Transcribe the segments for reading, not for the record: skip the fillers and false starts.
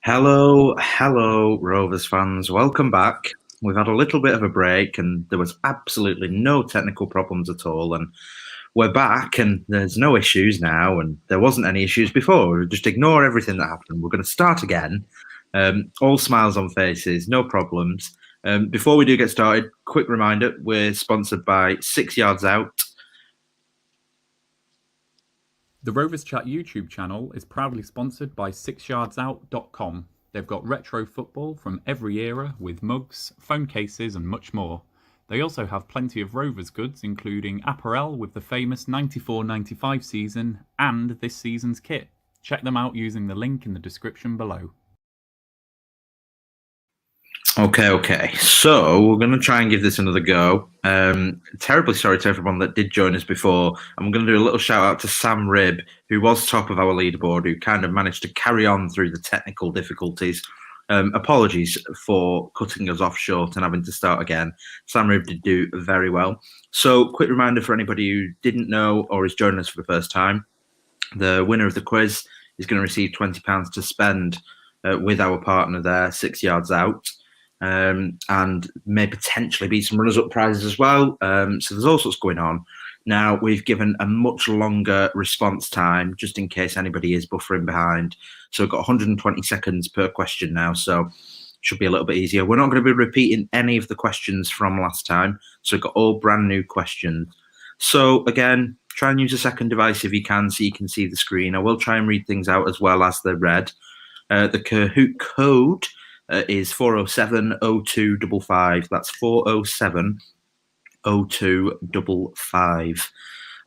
Hello, Rovers fans. Welcome back. We've had a little bit of a break and there was absolutely no technical problems at all. And we're back and there's no issues now. And there wasn't any issues before. Just ignore everything that happened. We're going to start again. All smiles on faces, no problems. Before we do get started, quick reminder, we're sponsored by 6 Yards Out. The Rovers Chat YouTube channel is proudly sponsored by 6yardsout.com. They've got retro football from every era with mugs, phone cases and much more. They also have plenty of Rovers goods including apparel with the famous 94-95 season and this season's kit. Check them out using the link in the description below. Okay. So we're going to try and give this another go. Terribly sorry to everyone that did join us before. I'm going to do a little shout out to Sam Ribb, who was top of our leaderboard, who kind of managed to carry on through the technical difficulties. Apologies for cutting us off short and having to start again. Sam Ribb did do very well. So quick reminder for anybody who didn't know or is joining us for the first time, the winner of the quiz is going to receive £20 to spend with our partner there, 6 Yards Out. And may potentially be some runners-up prizes as well. So there's all sorts going on. Now, we've given a much longer response time, just in case anybody is buffering behind. So we've got 120 seconds per question now, so should be a little bit easier. We're not going to be repeating any of the questions from last time, so we've got all brand new questions. So again, try and use a second device if you can, so you can see the screen. I will try and read things out as well as they're read. The Kahoot code is 4070255. That's 4070255.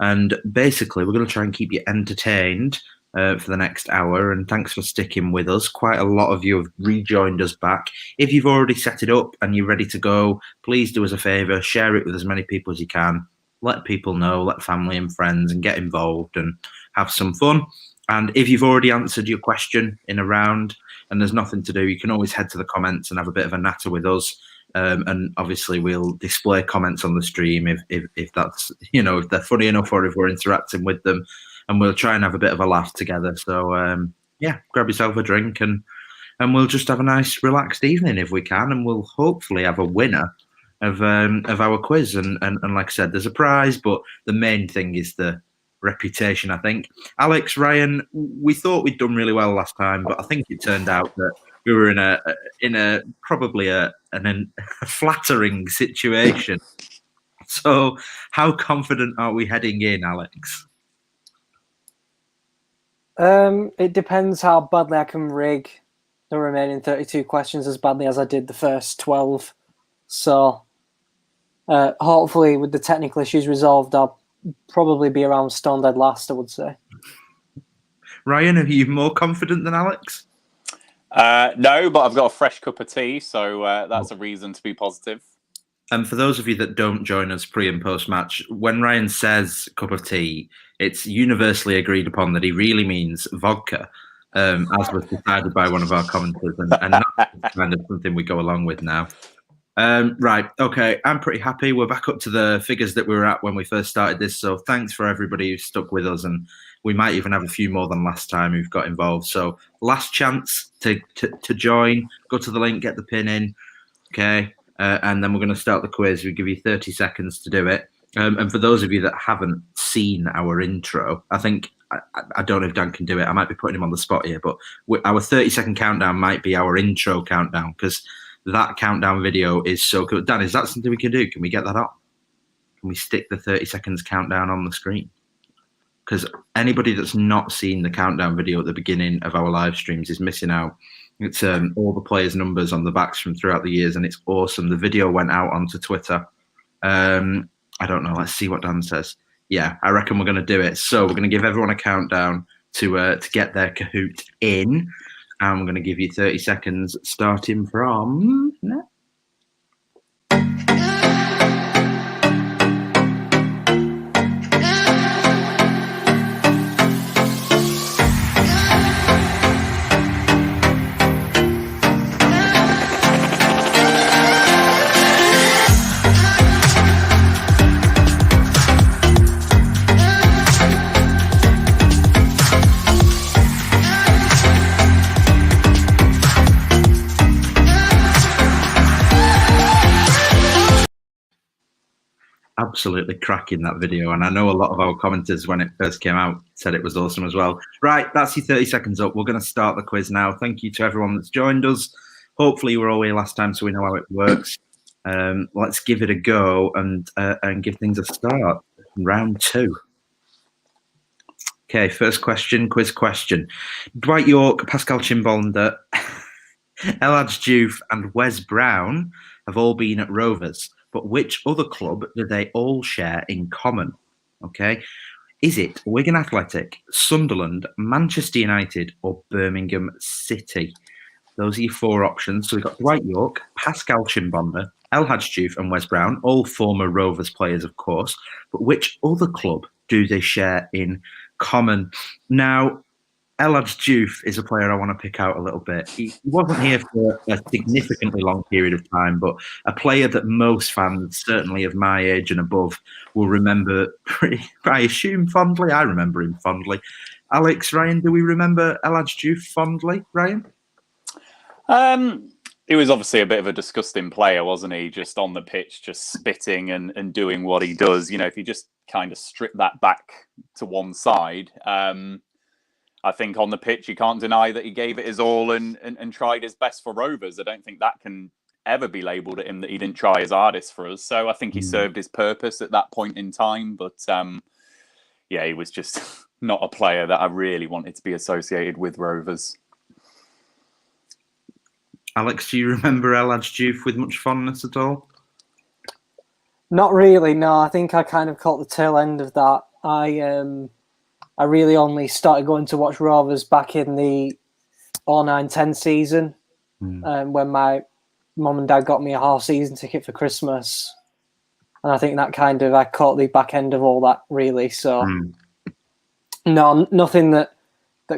And basically, we're going to try and keep you entertained for the next hour. And thanks for sticking with us. Quite a lot of you have rejoined us back. If you've already set it up and you're ready to go, please do us a favour, share it with as many people as you can. Let people know, let family and friends, and get involved and have some fun. And if you've already answered your question in a round and there's nothing to do, you can always head to the comments and have a bit of a natter with us. And obviously we'll display comments on the stream if that's, if they're funny enough or if we're interacting with them, and we'll try and have a bit of a laugh together. So yeah, grab yourself a drink and we'll just have a nice relaxed evening if we can, and we'll hopefully have a winner of our quiz. And like I said, there's a prize, but the main thing is the reputation, I think. Alex, Ryan, we thought we'd done really well last time, but I think it turned out that we were in a probably a flattering situation. So how confident are we heading in, Alex? It depends how badly I can rig the remaining 32 questions as badly as I did the first 12. So hopefully with the technical issues resolved, I'll probably be around stone dead last, I would say. Ryan, are you more confident than Alex? No, but I've got a fresh cup of tea, so that's a reason to be positive. And for those of you that don't join us pre and post match, when Ryan says cup of tea, it's universally agreed upon that he really means vodka, as was decided by one of our commenters, and that's kind of something we go along with now. Right, okay, I'm pretty happy. We're back up to the figures that we were at when we first started this, so thanks for everybody who stuck with us, and we might even have a few more than last time who've got involved. So last chance to join, go to the link, get the pin in, okay, and then we're going to start the quiz. We give you 30 seconds to do it. And for those of you that haven't seen our intro, I think, I don't know if Dan can do it, I might be putting him on the spot here, but our 30-second countdown might be our intro countdown, because that countdown video is so cool. Dan, is that something we can do? Can we get that up? Can we stick the 30 seconds countdown on the screen? Because anybody that's not seen the countdown video at the beginning of our live streams is missing out. It's all the players' numbers on the backs from throughout the years, and it's awesome. The video went out onto Twitter. I don't know. Let's see what Dan says. Yeah, I reckon we're going to do it. So we're going to give everyone a countdown to get their Kahoot in. And we're going to give you 30 seconds starting from now. absolutely cracking, that video. And I know a lot of our commenters, when it first came out, said it was awesome as well. Right, that's your 30 seconds up. We're going to start the quiz now. Thank you to everyone that's joined us. Hopefully you were all here last time so we know how it works. Let's give it a go and give things a start. Round 2. Okay, first question, quiz question. Dwight York, Pascal Chimbonda, Elhadj Diouf and Wes Brown have all been at Rovers, but which other club do they all share in common? Okay, is it Wigan Athletic, Sunderland, Manchester United or Birmingham City? Those are your 4 options. So we've got Dwight York, Pascal Chimbonda, Elhadj Diouf and Wes Brown, all former Rovers players, of course, but which other club do they share in common? Now, Elhadj Diouf is a player I want to pick out a little bit. He wasn't here for a significantly long period of time, but a player that most fans, certainly of my age and above, will remember I assume fondly. I remember him fondly. Alex, Ryan, do we remember Elhadj Diouf fondly, Ryan? He was obviously a bit of a disgusting player, wasn't he? Just on the pitch, just spitting and doing what he does. You know, if you just kind of strip that back to one side, I think on the pitch, you can't deny that he gave it his all and tried his best for Rovers. I don't think that can ever be labelled at him that he didn't try his hardest for us. So I think he served his purpose at that point in time. But yeah, he was just not a player that I really wanted to be associated with Rovers. Alex, do you remember Elhadj Diouf with much fondness at all? Not really, no. I think I kind of caught the tail end of that. I really only started going to watch Rovers back in the 09-10 season, when my mum and dad got me a half-season ticket for Christmas. And I think that I caught the back end of all that, really. So, no, nothing that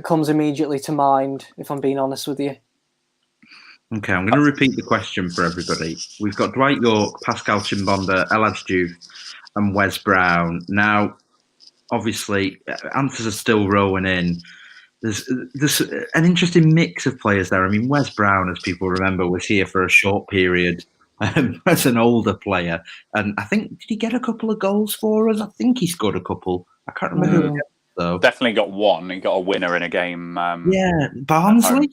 comes immediately to mind, if I'm being honest with you. Okay, I'm going to repeat the question for everybody. We've got Dwight York, Pascal Chimbonda, Elhadj Diouf, and Wes Brown. Now, obviously, answers are still rolling in. There's an interesting mix of players there. I mean, Wes Brown, as people remember, was here for a short period as an older player. And I think, did he get a couple of goals for us? I think he scored a couple. I can't remember who, though. Definitely got one. He got a winner in a game. Yeah, Barnsley?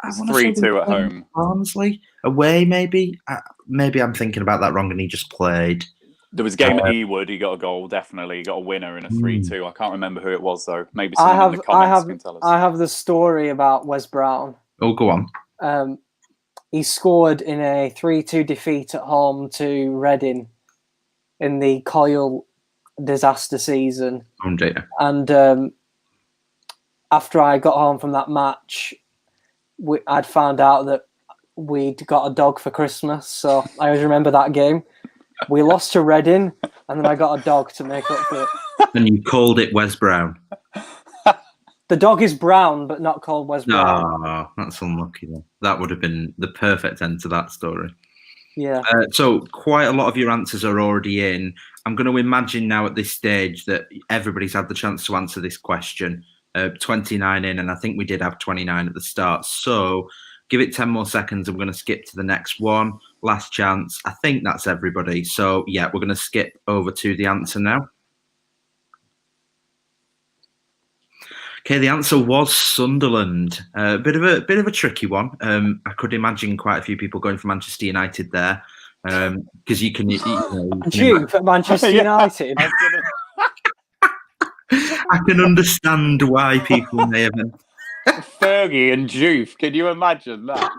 It's 3-2 at home. Barnsley? Away, maybe? Maybe I'm thinking about that wrong and he just played. There was a game at Ewood. He got a goal, definitely. He got a winner in a 3-2. I can't remember who it was, though. Maybe someone in the comments can tell us. I have the story about Wes Brown. Oh, go on. He scored in a 3-2 defeat at home to Reading in the Coyle disaster season. Oh, dear. And after I got home from that match, I'd found out that we'd got a dog for Christmas. So I always remember that game. We lost to Reading, and then I got a dog to make up for it. And you called it Wes Brown? The dog is brown, but not called Wes Brown. Oh, that's unlucky then. That would have been the perfect end to that story. Yeah. So quite a lot of your answers are already in. I'm going to imagine now at this stage that everybody's had the chance to answer this question. 29 in, and I think we did have 29 at the start. So give it 10 more seconds. I'm going to skip to the next one. Last chance. I think that's everybody. So yeah, we're going to skip over to the answer now. Okay, the answer was Sunderland. A bit of a tricky one. I could imagine quite a few people going for Manchester United there, because you can. Diouf at Manchester United. I can understand why people may have. Fergie and Diouf. Can you imagine that?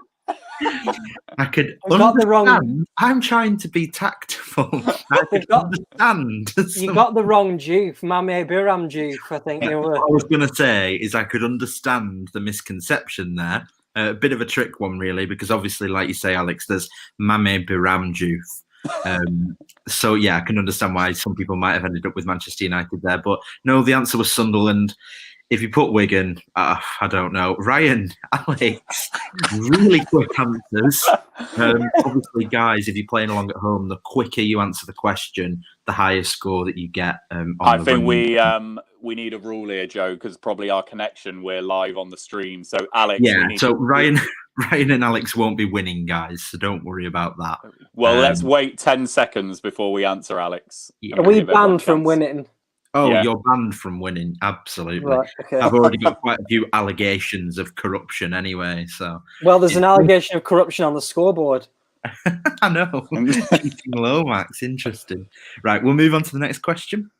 I could got the wrong. I'm trying to be tactful. I could understand. You got the wrong Diouf. Mame Biram Diouf, I think they were. What I was going to say is I could understand the misconception there. A bit of a trick one, really, because obviously, like you say, Alex, there's Mame Biram Diouf. So yeah, I can understand why some people might have ended up with Manchester United there, but no, the answer was Sunderland. If you put Wigan, I don't know. Ryan, Alex, really quick answers. Obviously, guys, if you're playing along at home, the quicker you answer the question, the higher score that you get. I think we need a rule here, Joe, because probably our connection, we're live on the stream. So Alex, yeah. So Ryan Ryan and Alex won't be winning, guys, so don't worry about that. Well, let's wait 10 seconds before we answer, Alex. Yeah. Are we banned from winning? Oh, Yeah. you're banned from winning. Absolutely. Right, okay. I've already got quite a few allegations of corruption anyway, so. Well, there's an allegation of corruption on the scoreboard. I know. Cheating Lomax. Interesting. Right, we'll move on to the next question.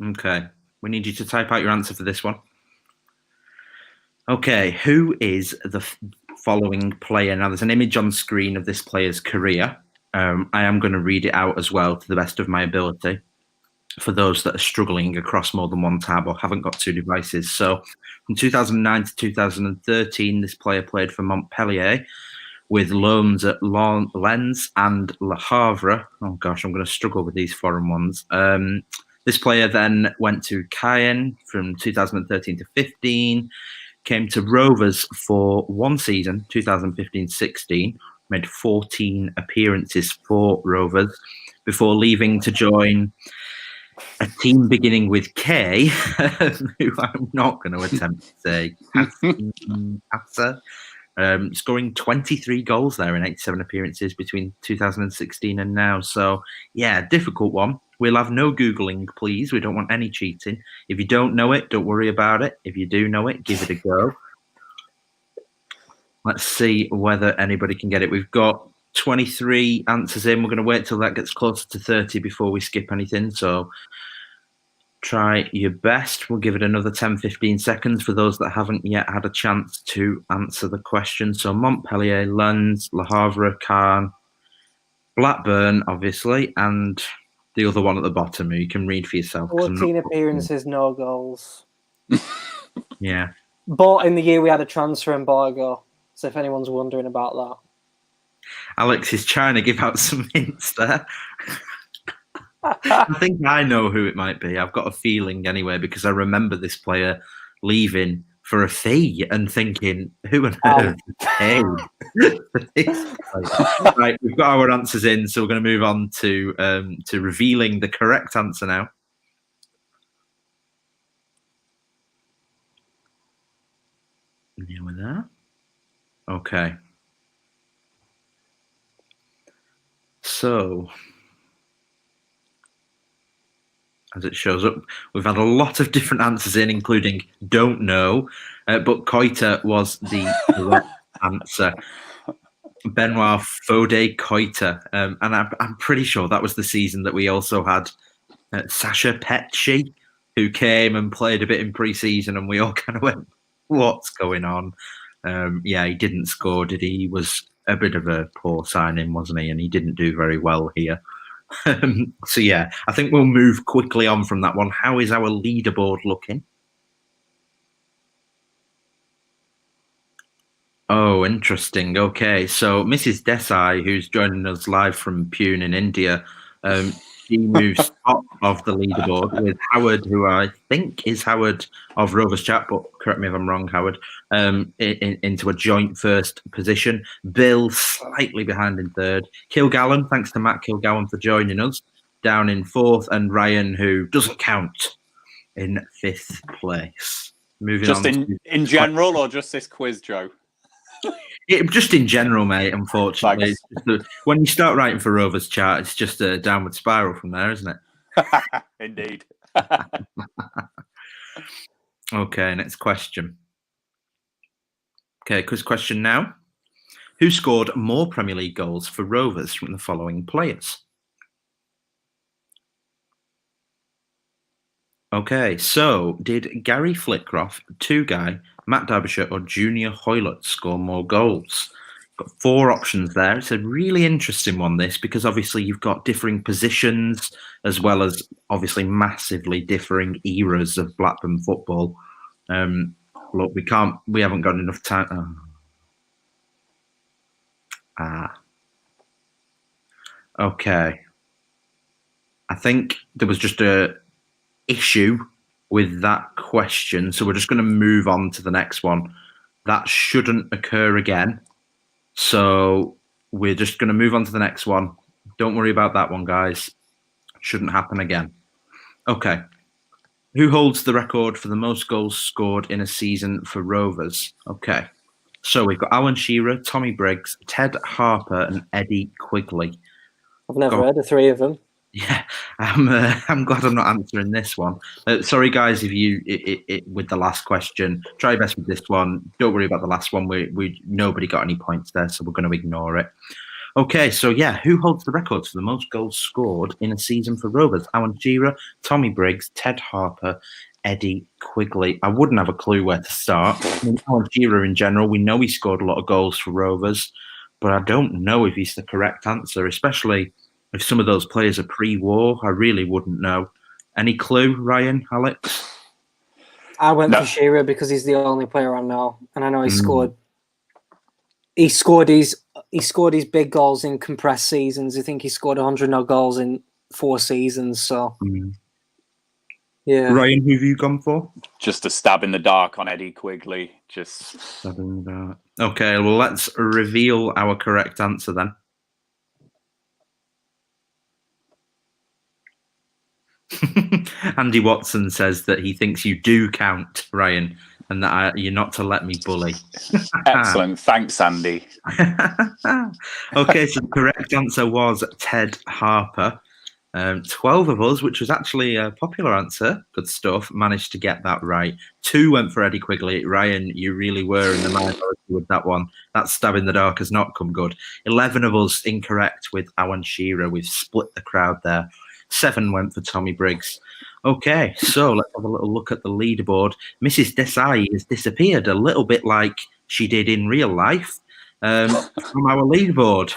Okay. We need you to type out your answer for this one. Okay. Who is the following player? Now, there's an image on screen of this player's career. I am going to read it out as well to the best of my ability for those that are struggling across more than one tab or haven't got two devices. So from 2009 to 2013, this player played for Montpellier with loans at Lens and Le Havre. Oh, gosh, I'm going to struggle with these foreign ones. This player then went to Caen from 2013 to 15, came to Rovers for one season, 2015-16, made 14 appearances for Rovers before leaving to join a team beginning with K, who I'm not going to attempt to say, Asa, scoring 23 goals there in 87 appearances between 2016 and now. So, yeah, difficult one. We'll have no Googling, please. We don't want any cheating. If you don't know it, don't worry about it. If you do know it, give it a go. Let's see whether anybody can get it. We've got 23 answers in. We're going to wait till that gets closer to 30 before we skip anything. So try your best. We'll give it another 10, 15 seconds for those that haven't yet had a chance to answer the question. So Montpellier, Lens, Le Havre, Caen, Blackburn, obviously, and the other one at the bottom who you can read for yourself. 14 appearances, no goals. Yeah. Bought in the year we had a transfer embargo. So if anyone's wondering about that. Alex is trying to give out some hints there. I think I know who it might be. I've got a feeling anyway, because I remember this player leaving for a fee and thinking, who on earth is paid for this player? Right, we've got our answers in, so we're going to move on to revealing the correct answer now. Near there. Okay. So, as it shows up, we've had a lot of different answers in, including don't know, but Koita was the correct answer. Benoit Fode Koita. And I'm pretty sure that was the season that we also had Sasha Petchy, who came and played a bit in pre-season, and we all kind of went, what's going on? Yeah, he didn't score, did he? He was a bit of a poor signing, wasn't he? And he didn't do very well here. So, yeah, I think we'll move quickly on from that one. How is our leaderboard looking? Oh, interesting. Okay, so Mrs. Desai, who's joining us live from Pune in India, she moves top of the leaderboard with Howard, who I think is Howard of Rovers Chat, but correct me if I'm wrong, Howard, into a joint first position. Bill slightly behind in third. Kilgallen, thanks to Matt Kilgallen for joining us, down in fourth, and Ryan, who doesn't count, in fifth place. Moving just on in general, or just this quiz, Joe? Just in general, mate, unfortunately. When you start writing for Rovers Chat, it's just a downward spiral from there, isn't it? Indeed. Okay, next question. Okay, quiz question now. Who scored more Premier League goals for Rovers from the following players? Okay, so did Gary Flitcroft, Two-Guy, Matt Derbyshire or Junior Hoylett score more goals? Got four options there. It's a really interesting one, this, because obviously you've got differing positions as well as obviously massively differing eras of Blackburn football. Look, we haven't got enough time. Okay. I think there was just a issue with that question, so we're just going to move on to the next one. That shouldn't occur again, so we're just going to move on to the next one. Don't worry about that one, guys. Shouldn't happen again. Okay. Who holds the record for the most goals scored in a season for Rovers? Okay. So we've got Alan Shearer, Tommy Briggs, Ted Harper, and Eddie Quigley. I've never God. heard of three of them. Yeah, I'm glad I'm not answering this one. Sorry, guys, if you with the last question, try your best with this one. Don't worry about the last one. We nobody got any points there, so we're going to ignore it. Okay, so yeah, who holds the record for the most goals scored in a season for Rovers? Alan Shearer, Tommy Briggs, Ted Harper, Eddie Quigley. I wouldn't have a clue where to start. I mean, Alan Shearer in general, we know he scored a lot of goals for Rovers, but I don't know if he's the correct answer, especially if some of those players are pre-war. I really wouldn't know. Any clue, Ryan, Alex? I went for Shearer because he's the only player I know, and I know he scored. He scored his big goals in compressed seasons. I think he scored 100 odd goals in 4 seasons. So, yeah. Ryan, who have you gone for? Just a stab in the dark on Eddie Quigley. Just stab in the dark. Okay, well, let's reveal our correct answer then. Andy Watson says that he thinks you do count, Ryan, and that you're not to let me bully. Excellent. Thanks, Andy. Okay, so the correct answer was Ted Harper. 12 of us, which was actually a popular answer, good stuff, managed to get that right. 2 went for Eddie Quigley. Ryan, you really were in the minority with that one. That stab in the dark has not come good. 11 of us incorrect with Alan Shearer. We've split the crowd there. 7 went for Tommy Briggs. Okay, so let's have a little look at the leaderboard. Mrs. Desai has disappeared a little bit like she did in real life from our leaderboard.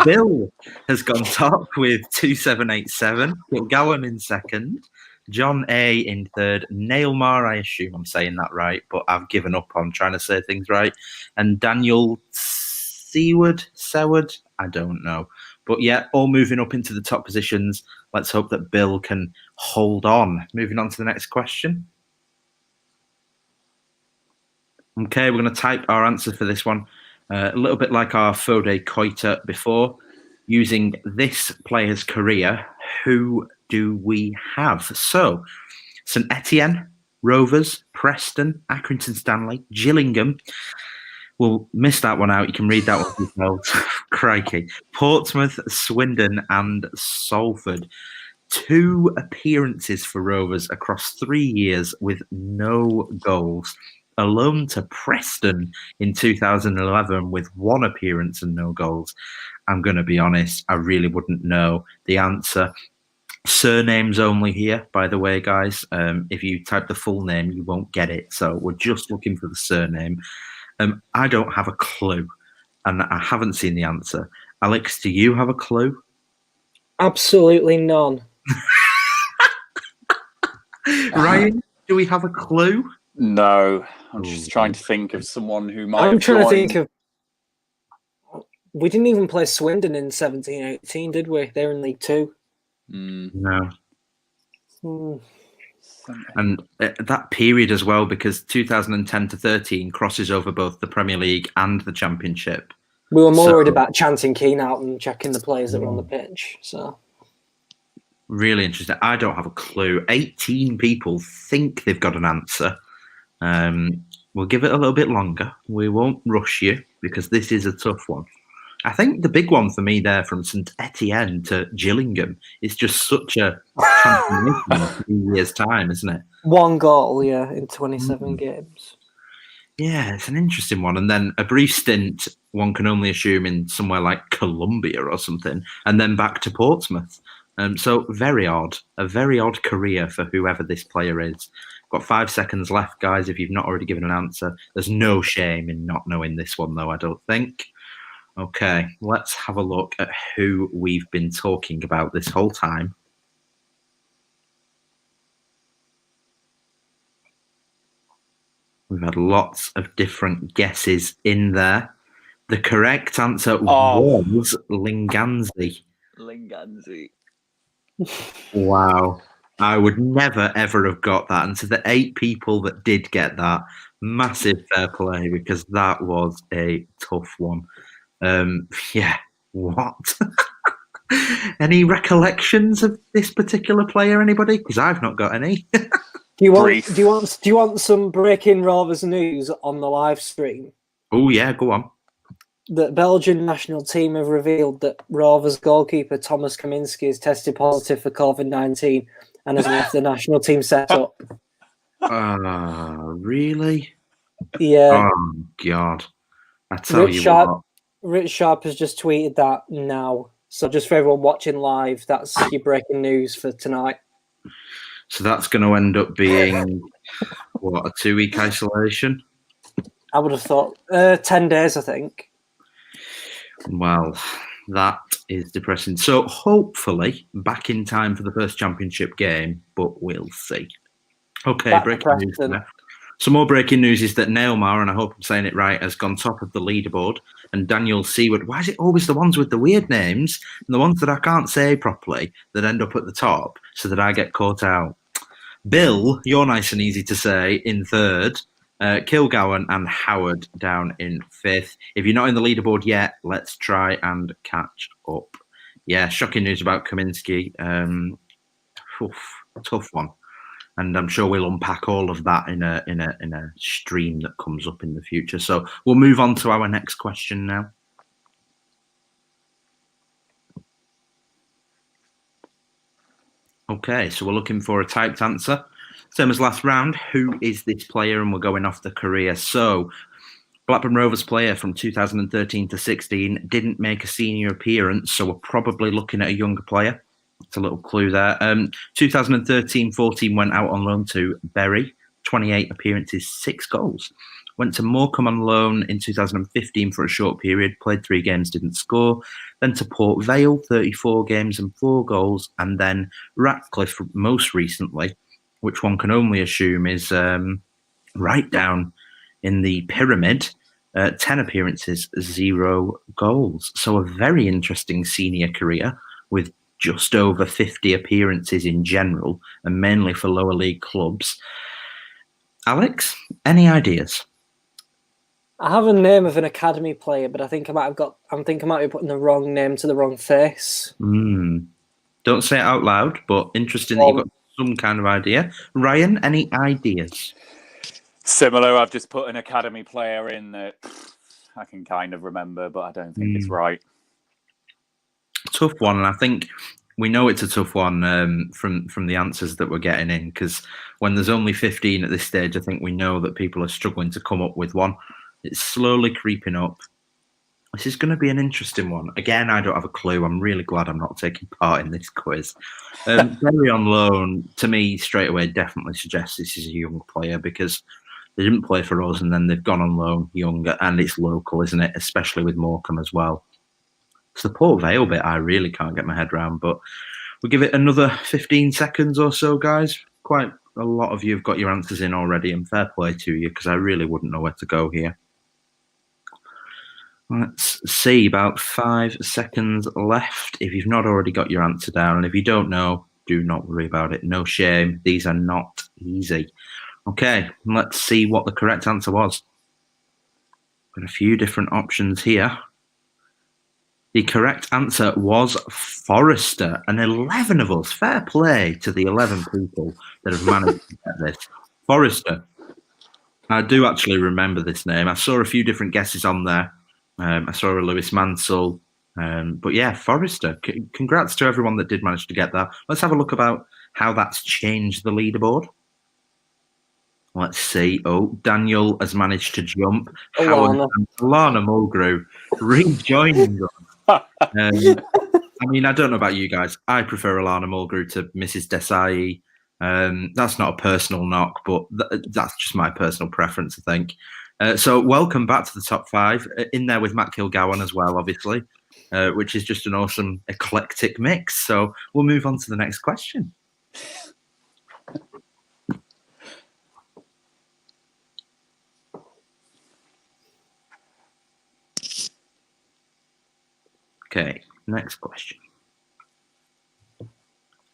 Bill has gone top with 2787. Gilgallen in second. John A in third. Nailmar, I assume I'm saying that right, but I've given up on trying to say things right. And Daniel Seward, I don't know. But yeah, all moving up into the top positions. Let's hope that Bill can hold on. Moving on to the next question. Okay, we're going to type our answer for this one. A little bit like our Fode Koita before. Using this player's career, who do we have? So, St Etienne, Rovers, Preston, Accrington Stanley, Gillingham. We'll miss that one out. You can read that one yourselves. Crikey. Portsmouth, Swindon, and Salford. 2 appearances for Rovers across 3 years with no goals. A loan to Preston in 2011 with 1 appearance and no goals. I'm going to be honest, I really wouldn't know the answer. Surnames only here, by the way, guys. If you type the full name, you won't get it. So we're just looking for the surname. I don't have a clue, and I haven't seen the answer. Alex, do you have a clue? Absolutely none. Ryan, do we have a clue? No, I'm just trying to think of someone who might. I'm trying to think of. We didn't even play Swindon in 17-18, did we? They're in League 2. No. And that period as well, because 2010 to 13 crosses over both the Premier League and the Championship. We were more worried about chanting Keane out and checking the players that were on the pitch. So really interesting. I don't have a clue. 18 people think they've got an answer. We'll give it a little bit longer. We won't rush you because this is a tough one. I think the big one for me there from St Etienne to Gillingham is just such a transformation in 3 years' time, isn't it? 1 goal, yeah, in 27 games. Yeah, it's an interesting one. And then a brief stint, one can only assume, in somewhere like Colombia or something, and then back to Portsmouth. So very odd. A very odd career for whoever this player is. Got 5 seconds left, guys, if you've not already given an answer. There's no shame in not knowing this one, though, I don't think. Okay, let's have a look at who we've been talking about this whole time. We've had lots of different guesses in there. The correct answer was Linganzi. Linganzi. Wow. I would never, ever have got that. And to the 8 people that did get that, massive fair play, because that was a tough one. Yeah, what? Any recollections of this particular player? Anybody? Because I've not got any. Do you want some breaking Rovers news on the live stream? Oh yeah, go on. The Belgian national team have revealed that Rovers goalkeeper Thomas Kaminski has tested positive for COVID-19 and has left the national team setup. Really? Yeah. Oh God! I tell you what. Rich Sharp has just tweeted that now. So just for everyone watching live, that's your breaking news for tonight. So that's going to end up being what, a 2-week isolation? I would have thought 10 days, I think. Well, that is depressing. So hopefully back in time for the first championship game, but we'll see. Okay, breaking news there. Some more breaking news is that Neymar, and I hope I'm saying it right, has gone top of the leaderboard. And Daniel Seward, why is it always the ones with the weird names and the ones that I can't say properly that end up at the top so that I get caught out? Bill, you're nice and easy to say, in third. Kilgowan and Howard down in fifth. If you're not in the leaderboard yet, let's try and catch up. Yeah, shocking news about Kaminski. Tough one. And I'm sure we'll unpack all of that in a stream that comes up in the future. So we'll move on to our next question now. Okay, so we're looking for a typed answer. Same as last round. Who is this player? And we're going off the career. So Blackburn Rovers player from 2013 to 16 didn't make a senior appearance. So we're probably looking at a younger player. It's a little clue there. 2013-14 went out on loan to Bury, 28 appearances, 6 goals. Went to Morecambe on loan in 2015 for a short period, played 3 games, didn't score. Then to Port Vale, 34 games and 4 goals. And then Ratcliffe most recently, which one can only assume is right down in the pyramid, 10 appearances, 0 goals. So a very interesting senior career with just over 50 appearances in general, and mainly for lower league clubs. Alex, any ideas? I have a name of an academy player, but I think I might be putting the wrong name to the wrong face. Don't say it out loud, but interesting that you've got some kind of idea. Ryan, any ideas? Similar. I've just put an academy player in that I can kind of remember, but I don't think it's right. Tough one, and I think we know it's a tough one from the answers that we're getting in, because when there's only 15 at this stage, I think we know that people are struggling to come up with one. It's slowly creeping up. This is going to be an interesting one. Again, I don't have a clue. I'm really glad I'm not taking part in this quiz. Very on loan, to me, straight away, definitely suggests this is a young player, because they didn't play for us and then they've gone on loan younger, and it's local, isn't it? Especially with Morecambe as well. It's the Port Vale bit I really can't get my head around, but we'll give it another 15 seconds or so, guys. Quite a lot of you have got your answers in already, and fair play to you, because I really wouldn't know where to go here. Let's see, about 5 seconds left. If you've not already got your answer down, and if you don't know, do not worry about it. No shame. These are not easy. Okay, let's see what the correct answer was. Got a few different options here. The correct answer was Forrester, and 11 of us. Fair play to the 11 people that have managed to get this. Forrester. I do actually remember this name. I saw a few different guesses on there. I saw a Lewis Mansell. But yeah, Forrester. Congrats to everyone that did manage to get that. Let's have a look about how that's changed the leaderboard. Let's see. Oh, Daniel has managed to jump. Alana Mulgrew rejoining us. I mean, I don't know about you guys. I prefer Alana Mulgrew to Mrs. Desai. That's not a personal knock, but that's just my personal preference, I think. So welcome back to the top 5. In there with Matt Kilgowan as well, obviously, which is just an awesome eclectic mix. So we'll move on to the next question. Okay, next question.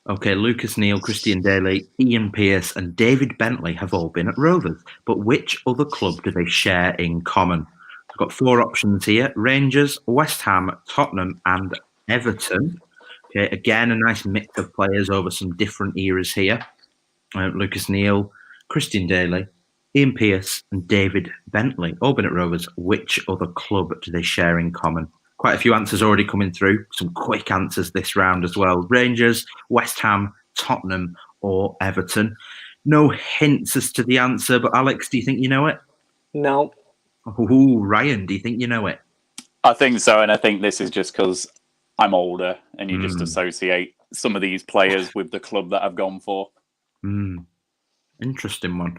Okay, Lucas Neal, Christian Daly, Ian Pearce and David Bentley have all been at Rovers, but which other club do they share in common? I've got 4 options here: Rangers, West Ham, Tottenham and Everton. Okay, again, a nice mix of players over some different eras here. Lucas Neal, Christian Daly, Ian Pearce, and David Bentley, all been at Rovers. Which other club do they share in common? Quite a few answers already coming through. Some quick answers this round as well. Rangers, West Ham, Tottenham, or Everton. No hints as to the answer, but Alex, do you think you know it? No. Ooh, Ryan, do you think you know it? I think so, and I think this is just because I'm older and you just associate some of these players with the club that I've gone for. Interesting one.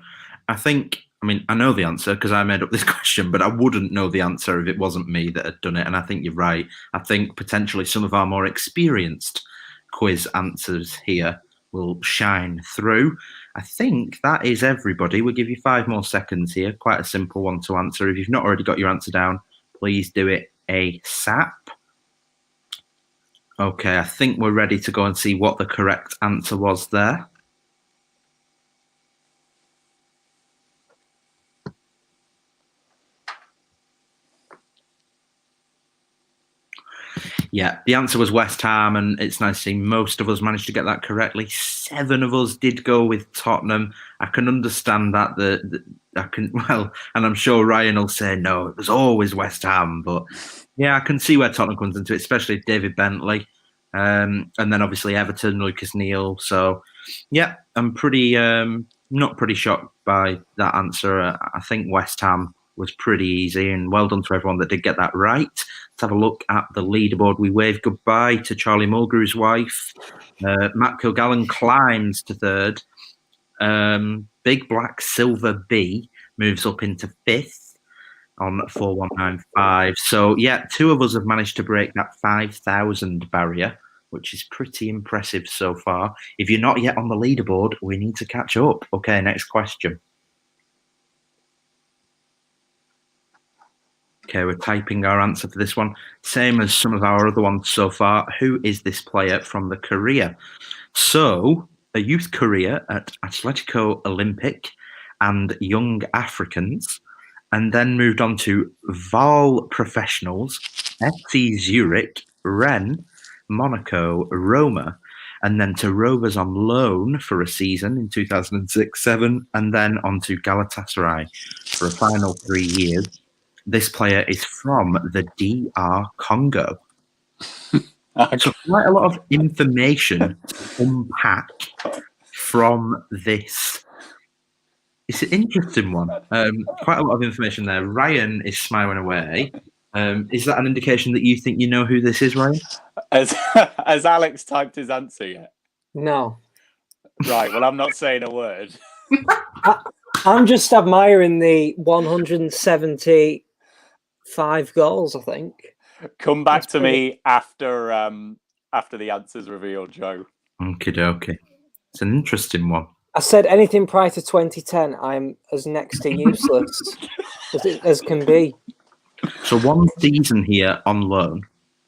I know the answer because I made up this question, but I wouldn't know the answer if it wasn't me that had done it. And I think you're right. I think potentially some of our more experienced quiz answers here will shine through. I think that is everybody. We'll give you 5 more seconds here. Quite a simple one to answer. If you've not already got your answer down, please do it ASAP. Okay, I think we're ready to go and see what the correct answer was there. Yeah, the answer was West Ham, and it's nice to see most of us managed to get that correctly. 7 of us did go with Tottenham. I can understand that. And I'm sure Ryan will say no, it was always West Ham. But yeah, I can see where Tottenham comes into it, especially David Bentley, and then obviously Everton, Lucas Neal. So yeah, I'm not pretty shocked by that answer. I think West Ham was pretty easy, and well done to everyone that did get that right. Let's have a look at the leaderboard. We wave goodbye to Charlie Mulgrew's wife. Matt Kilgallen climbs to 3rd. Big Black Silver B moves up into 5th on 4195. So yeah, 2 of us have managed to break that 5,000 barrier, which is pretty impressive so far. If you're not yet on the leaderboard, we need to catch up. Okay, next question. Okay, we're typing our answer for this one. Same as some of our other ones so far. Who is this player from the career? So, a youth career at Atletico Olympic and Young Africans, and then moved on to Val Professionals, FC Zurich, Rennes, Monaco, Roma, and then to Rovers on loan for a season in 2006-07, and then on to Galatasaray for a final 3 years. This player is from the DR Congo. So quite a lot of information to unpack from this. It's an interesting one. Quite a lot of information there. Ryan is smiling away. Is that an indication that you think you know who this is, Ryan? Has Alex typed his answer yet? No. Right, well, I'm not saying a word. I'm just admiring the 175 goals, I think. Come back to me after the answer's revealed, Joe. Okie dokie. It's an interesting one. I said anything prior to 2010, I'm as next to useless as can be. So 1 season here on loan,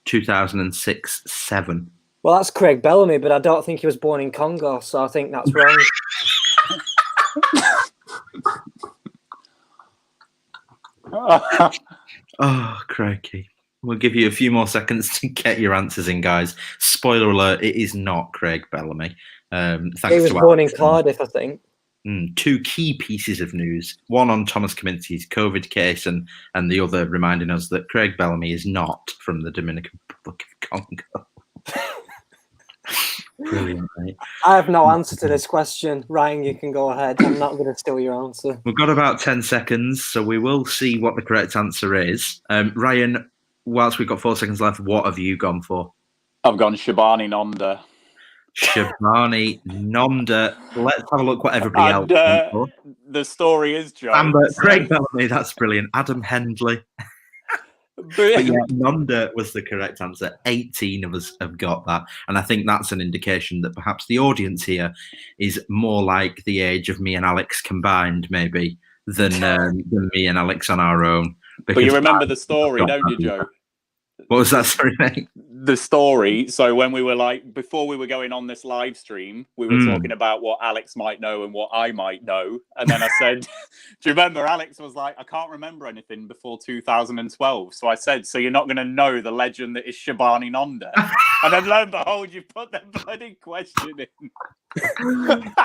2006-07. Well, that's Craig Bellamy, but I don't think he was born in Congo, so I think that's wrong. Oh, crikey. We'll give you a few more seconds to get your answers in, guys. Spoiler alert, it is not Craig Bellamy. Thanks he was to born in Alex. Cardiff, I think. 2 key pieces of news. One on Thomas Kaminski's COVID case, and the other reminding us that Craig Bellamy is not from the Dominican Republic of Congo. Brilliant, mate. I have no answer to this question. Ryan, you can go ahead. I'm not going to steal your answer. We've got about 10 seconds, so we will see what the correct answer is. Ryan, whilst we've got 4 seconds left, what have you gone for? I've gone Shabani Nonda. Shabani Nonda. Let's have a look what everybody else went for. The story is, Joe. Amber, Craig Bellamy, that's brilliant. Adam Hendley. But yeah, Nonda was the correct answer. 18 of us have got that. And I think that's an indication that perhaps the audience here is more like the age of me and Alex combined, maybe, than me and Alex on our own. But you remember the story, don't you, Joe? What was that? Sorry, mate. The story. So when we were like, before we were going on this live stream, we were talking about what Alex might know and what I might know. And then I said, do you remember? Alex was like, I can't remember anything before 2012. So I said, so you're not going to know the legend that is Shabani Nonda. And then lo and behold, you put that bloody question in.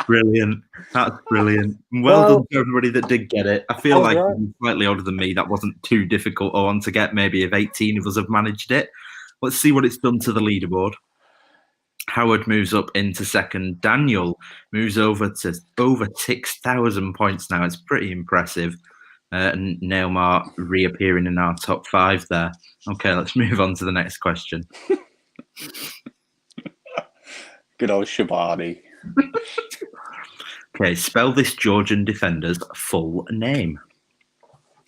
Brilliant. That's brilliant. Well done to everybody that did get it. I feel like you're slightly older than me. That wasn't too difficult or one to get. Maybe if 18 of us have managed it. Let's see what it's done to the leaderboard. Howard moves up into second. Daniel moves over to over 6,000 points now. It's pretty impressive. And Neilmar reappearing in our top 5 there. Okay, let's move on to the next question. Good old Shabani. Okay, spell this Georgian defender's full name.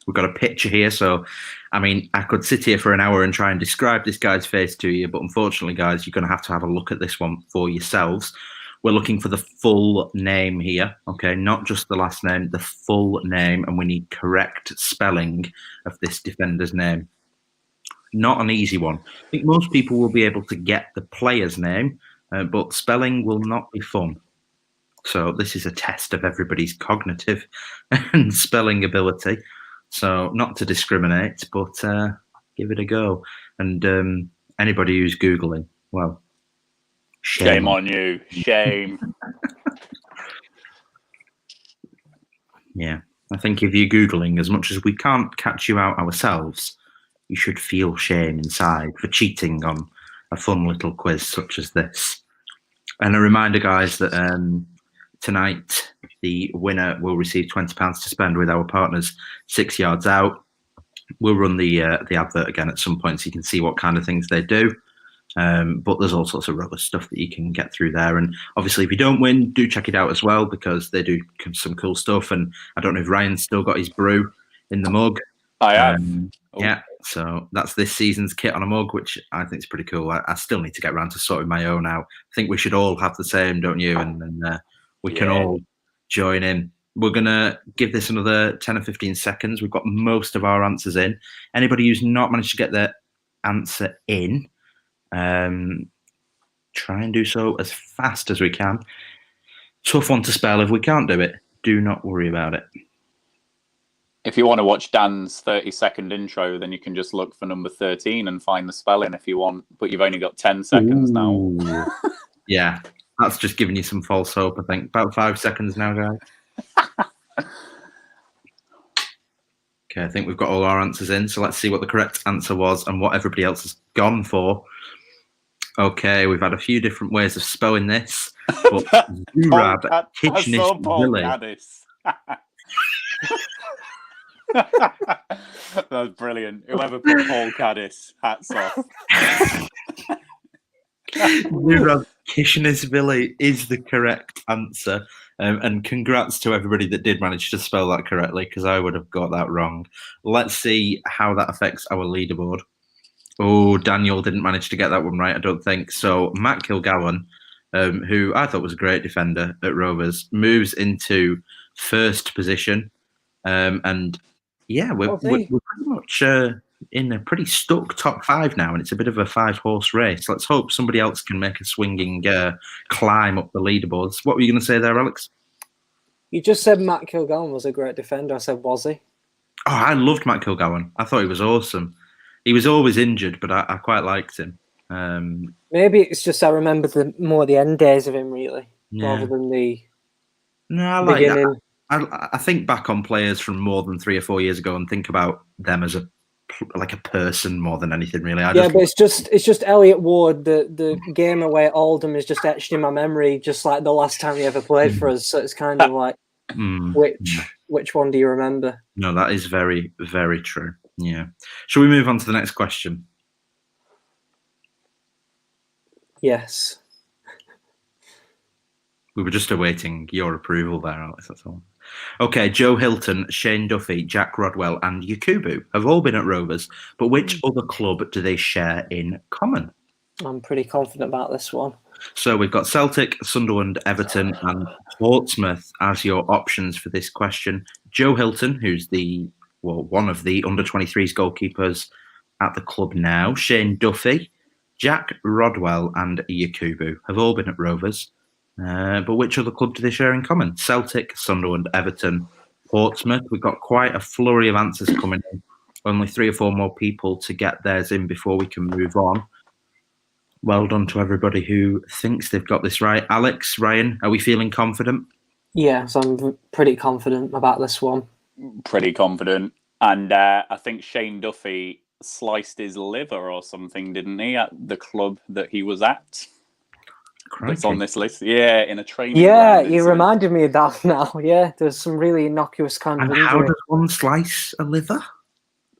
We've got a picture here, so I mean, I could sit here for an hour and try and describe this guy's face to you, but unfortunately, guys, you're going to have a look at this one for yourselves. We're looking for the full name here, okay? Not just the last name, the full name, and we need correct spelling of this defender's name. Not an easy one. I think most people will be able to get the player's name, but spelling will not be fun. So this is a test of everybody's cognitive and spelling ability. So not to discriminate, but give it a go. And anybody who's Googling, well, shame on you. Shame. Yeah, I think if you're Googling, as much as we can't catch you out ourselves, you should feel shame inside for cheating on a fun little quiz such as this. And a reminder, guys, that tonight, the winner will receive £20 to spend with our partners 6 Yards Out. We'll run the advert again at some point so you can see what kind of things they do. But there's all sorts of rubber stuff that you can get through there. And obviously, if you don't win, do check it out as well because they do some cool stuff. And I don't know if Ryan's still got his brew in the mug. I have. Yeah, so that's this season's kit on a mug, which I think is pretty cool. I still need to get around to sorting my own out. I think we should all have the same, don't you? And then we can all join in. We're going to give this another 10 or 15 seconds. We've got most of our answers in. Anybody who's not managed to get their answer in, try and do so as fast as we can. Tough one to spell. If we can't do it, do not worry about it. If you want to watch Dan's 30-second intro, then you can just look for number 13 and find the spelling if you want. But you've only got 10 seconds now. Yeah, that's just giving you some false hope, I think. About 5 seconds now, guys. Okay, I think we've got all our answers in. So let's see what the correct answer was and what everybody else has gone for. Okay, we've had a few different ways of spelling this. But Zurab Kitchenishvili. That's brilliant. Whoever put Paul Caddis, hats off. Zurab Kitchenishvili is the correct answer. And congrats to everybody that did manage to spell that correctly, because I would have got that wrong. Let's see how that affects our leaderboard. Oh, Daniel didn't manage to get that one right, I don't think. So Matt Kilgallen, who I thought was a great defender at Rovers, moves into first position. And yeah, we're pretty much in a pretty stuck top 5 now, and it's a bit of a 5-horse race. Let's hope somebody else can make a swinging climb up the leaderboards. What were you going to say there, Alex? You just said Matt Kilgallen was a great defender. I said, was he? Oh, I loved Matt Kilgallen. I thought he was awesome. He was always injured, but I quite liked him. Maybe it's just I remember the end days of him, really, rather than the beginning. I think back on players from more than 3 or 4 years ago and think about them as a person more than anything, really. But it's just Elliot Ward. The game away at Oldham is just etched in my memory, just like the last time he ever played for us. So it's kind of like, which one do you remember? No, that is very, very true. Yeah. Shall we move on to the next question? Yes. We were just awaiting your approval there, Alex. That's all. Okay, Joe Hilton, Shane Duffy, Jack Rodwell, and Yakubu have all been at Rovers, but which other club do they share in common? I'm pretty confident about this one. So we've got Celtic, Sunderland, Everton, and Portsmouth as your options for this question. Joe Hilton, who's one of the under-23s goalkeepers at the club now. Shane Duffy, Jack Rodwell, and Yakubu have all been at Rovers. But which other club do they share in common? Celtic, Sunderland, Everton, Portsmouth. We've got quite a flurry of answers coming in. Only 3 or 4 more people to get theirs in before we can move on. Well done to everybody who thinks they've got this right. Alex, Ryan, are we feeling confident? Yeah, so I'm pretty confident about this one. Pretty confident. And I think Shane Duffy sliced his liver or something, didn't he, at the club that he was at? Crikey. That's on this list. Yeah, in a training Yeah, ground you incident. reminded me of that now. Yeah, there's some really innocuous kind And of how injury. does one slice a liver?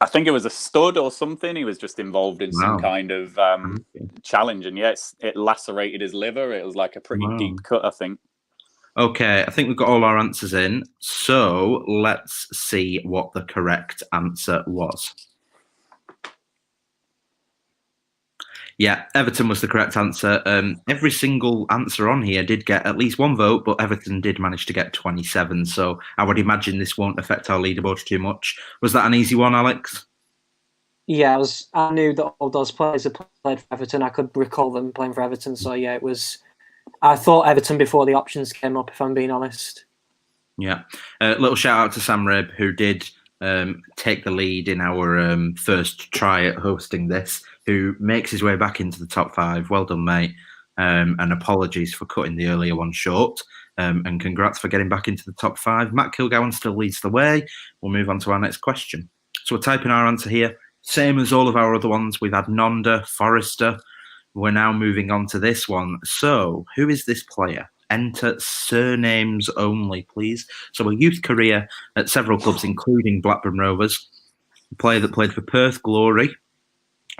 I think it was a stud or something. He was just involved in some Wow. kind of challenge. And yes, it lacerated his liver. It was like a pretty deep cut, I think. Okay, I think we've got all our answers in. So let's see what the correct answer was. Yeah, Everton was the correct answer. Every single answer on here did get at least 1 vote, but Everton did manage to get 27. So I would imagine this won't affect our leaderboard too much. Was that an easy one, Alex? Yeah, I knew that all those players had played for Everton. I could recall them playing for Everton. So yeah, it was. I thought Everton before the options came up, if I'm being honest. Yeah. Little shout out to Sam Rib, who did take the lead in our first try at hosting this, who makes his way back into the top 5. Well done, mate. And apologies for cutting the earlier one short. And congrats for getting back into the top 5. Matt Kilgowan still leads the way. We'll move on to our next question. So we're typing our answer here. Same as all of our other ones. We've had Nonda, Forrester. We're now moving on to this one. So who is this player? Enter surnames only, please. So a youth career at several clubs, including Blackburn Rovers. A player that played for Perth Glory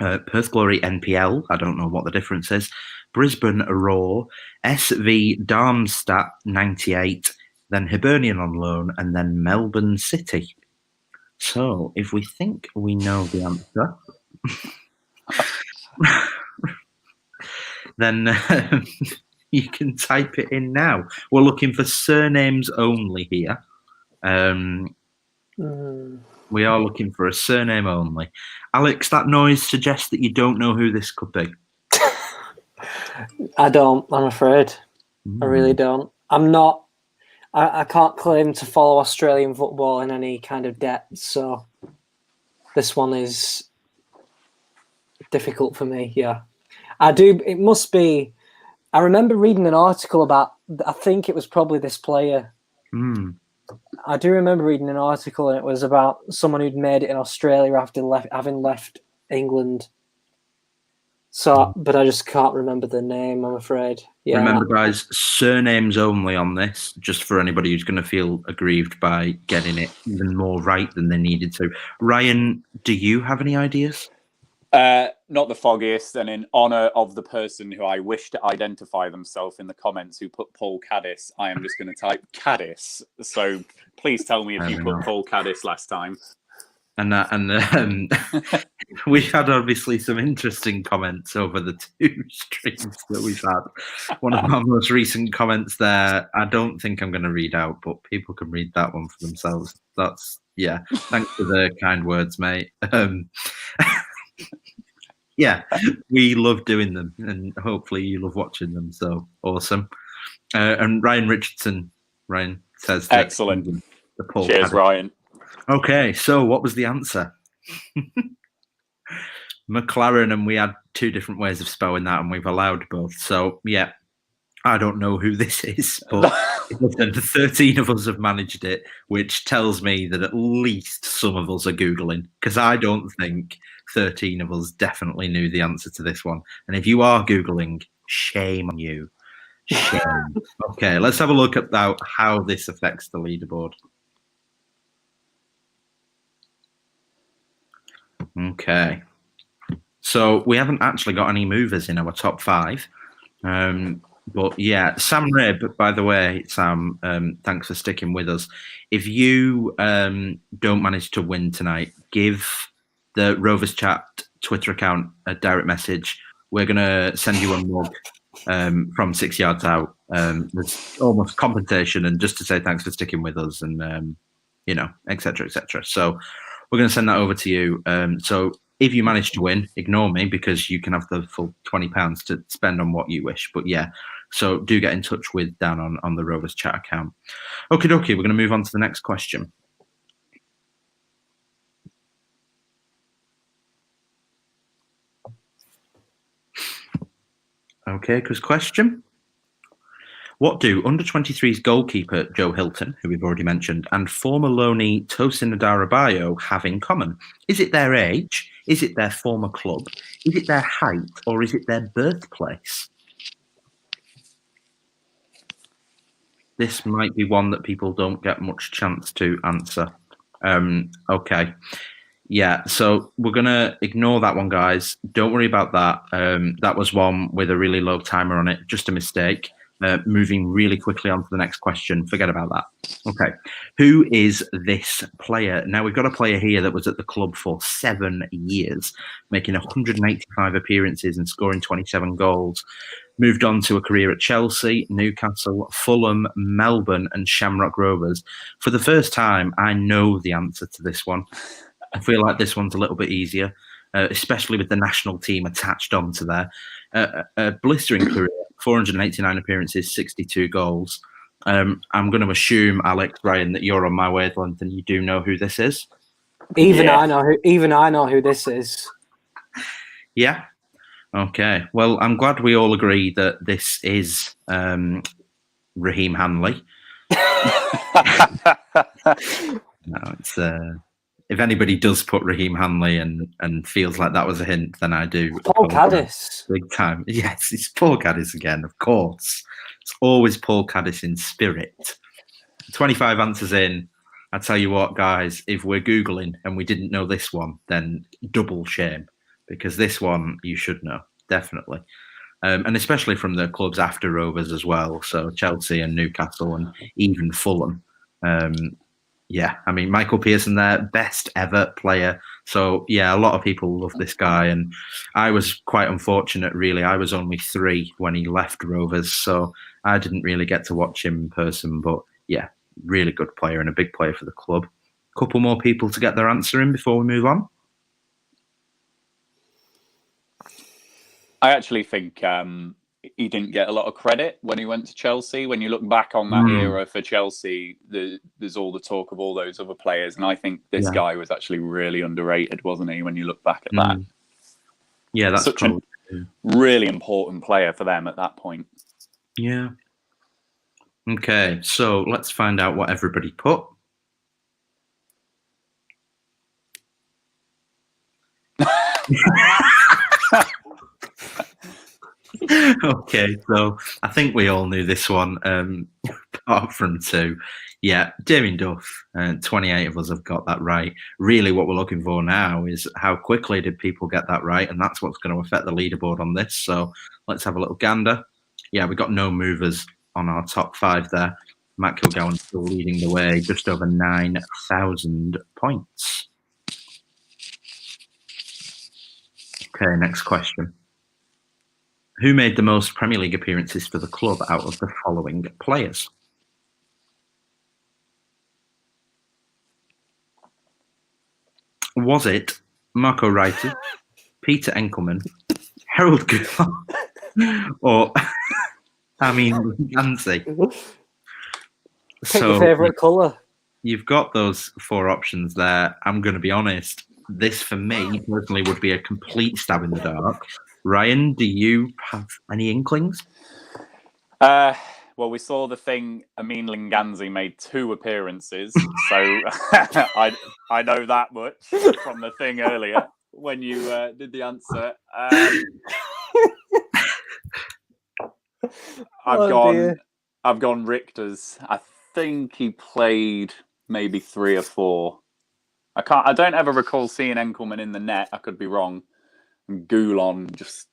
NPL. I don't know what the difference is. Brisbane Roar, SV Darmstadt 98, then Hibernian on loan, and then Melbourne City. So if we think we know the answer, then you can type it in now. We're looking for surnames only here. We are looking for a surname only. Alex, that noise suggests that you don't know who this could be. I don't, I'm afraid. I really don't. I'm not. I can't claim to follow Australian football in any kind of depth, so this one is difficult for me, yeah. I do. It must be. I remember reading an article about. I think it was probably this player. I do remember reading an article, and it was about someone who'd made it in Australia after having left England. So, but I just can't remember the name, I'm afraid. Yeah. Remember, guys, surnames only on this, just for anybody who's going to feel aggrieved by getting it even more right than they needed to. Ryan, do you have any ideas? Not the foggiest, and in honour of the person who I wish to identify themselves in the comments who put Paul Caddis, I am just going to type Caddis. So please tell me if you put Paul Caddis last time. And we've had obviously some interesting comments over the 2 streams that we've had. One of our most recent comments there, I don't think I'm going to read out, but people can read that one for themselves. That's, yeah, thanks for the kind words, mate. Yeah, we love doing them, and hopefully you love watching them. So awesome. And Ryan Richardson, Ryan says, excellent. The Cheers, Ryan. Okay, so what was the answer? McLaren, and we had 2 different ways of spelling that, and we've allowed both. So yeah, I don't know who this is, but 13 of us have managed it, which tells me that at least some of us are Googling, because I don't think 13 of us definitely knew the answer to this one. And if you are Googling, shame on you. Shame. Okay, let's have a look at how this affects the leaderboard. Okay. So we haven't actually got any movers in our top 5. But yeah, Sam Rib, by the way, Sam, thanks for sticking with us. If you don't manage to win tonight, give the Rovers Chat Twitter account a direct message. We're going to send you a mug from 6 yards out. There's almost compensation, and just to say thanks for sticking with us, and, you know, et cetera, et cetera. So we're going to send that over to you. So if you manage to win, ignore me because you can have the full £20 to spend on what you wish. But yeah, so do get in touch with Dan on the Rovers Chat account. Okie dokie, we're going to move on to the next question. Okay, Chris, question. What do under-23's goalkeeper Joe Hilton, who we've already mentioned, and former loanee Tosin Adarabayo have in common? Is it their age? Is it their former club? Is it their height? Or is it their birthplace? This might be one that people don't get much chance to answer. Okay. Yeah, so we're going to ignore that one, guys. Don't worry about that. That was one with a really low timer on it. Just a mistake. Moving really quickly on to the next question. Forget about that. Okay. Who is this player? Now, we've got a player here that was at the club for 7 years, making 185 appearances and scoring 27 goals. Moved on to a career at Chelsea, Newcastle, Fulham, Melbourne, and Shamrock Rovers. For the first time, I know the answer to this one. I feel like this one's a little bit easier, especially with the national team attached onto there. A blistering career, 489 appearances, 62 goals. I'm going to assume, Alex, Ryan, that you're on my wavelength and you do know who this is. Even I know who this is. Yeah. Okay. Well, I'm glad we all agree that this is Raheem Hanley. No, it's. If anybody does put Raheem Hanley and feels like that was a hint, then I do. Paul Caddis. Big time. Yes, it's Paul Caddis again, of course. It's always Paul Caddis in spirit. 25 answers in. I tell you what, guys, if we're Googling and we didn't know this one, then double shame. Because this one you should know, definitely. And especially from the clubs after Rovers as well. So Chelsea and Newcastle and even Fulham. Yeah, I mean, Michael Pearson there, best ever player. So, yeah, a lot of people love this guy. And I was quite unfortunate, really. I was only 3 when he left Rovers. So I didn't really get to watch him in person. But, yeah, really good player and a big player for the club. Couple more people to get their answer in before we move on. I actually think he didn't get a lot of credit when he went to Chelsea. When you look back on that era for Chelsea, there's all the talk of all those other players. And I think this guy was actually really underrated, wasn't he, when you look back at that? Yeah, that's such a really important player for them at that point. Yeah. Okay, so let's find out what everybody put. Okay, so I think we all knew this one, apart from 2. Yeah, Damien Duff. 28 of us have got that right. Really, what we're looking for now is how quickly did people get that right, and that's what's going to affect the leaderboard on this. So let's have a little gander. Yeah, we got no movers on our top 5 there. Matt Kilgowan still leading the way, just over 9,000 points. Okay, next question. Who made the most Premier League appearances for the club out of the following players? Was it Marco Reiter, Peter Enkelman, Harold Goulart, or Amin Ganzi? Pick your favourite colour. You've got those 4 options there. I'm going to be honest. This, for me, personally, would be a complete stab in the dark. Ryan, do you have any inklings? Well, we saw the thing. Amin Linganzi made 2 appearances, so I know that much from the thing earlier when you did the answer. I've gone Richter's. I think he played maybe 3 or 4. I don't ever recall seeing Enkelman in the net. I could be wrong. Goulon, just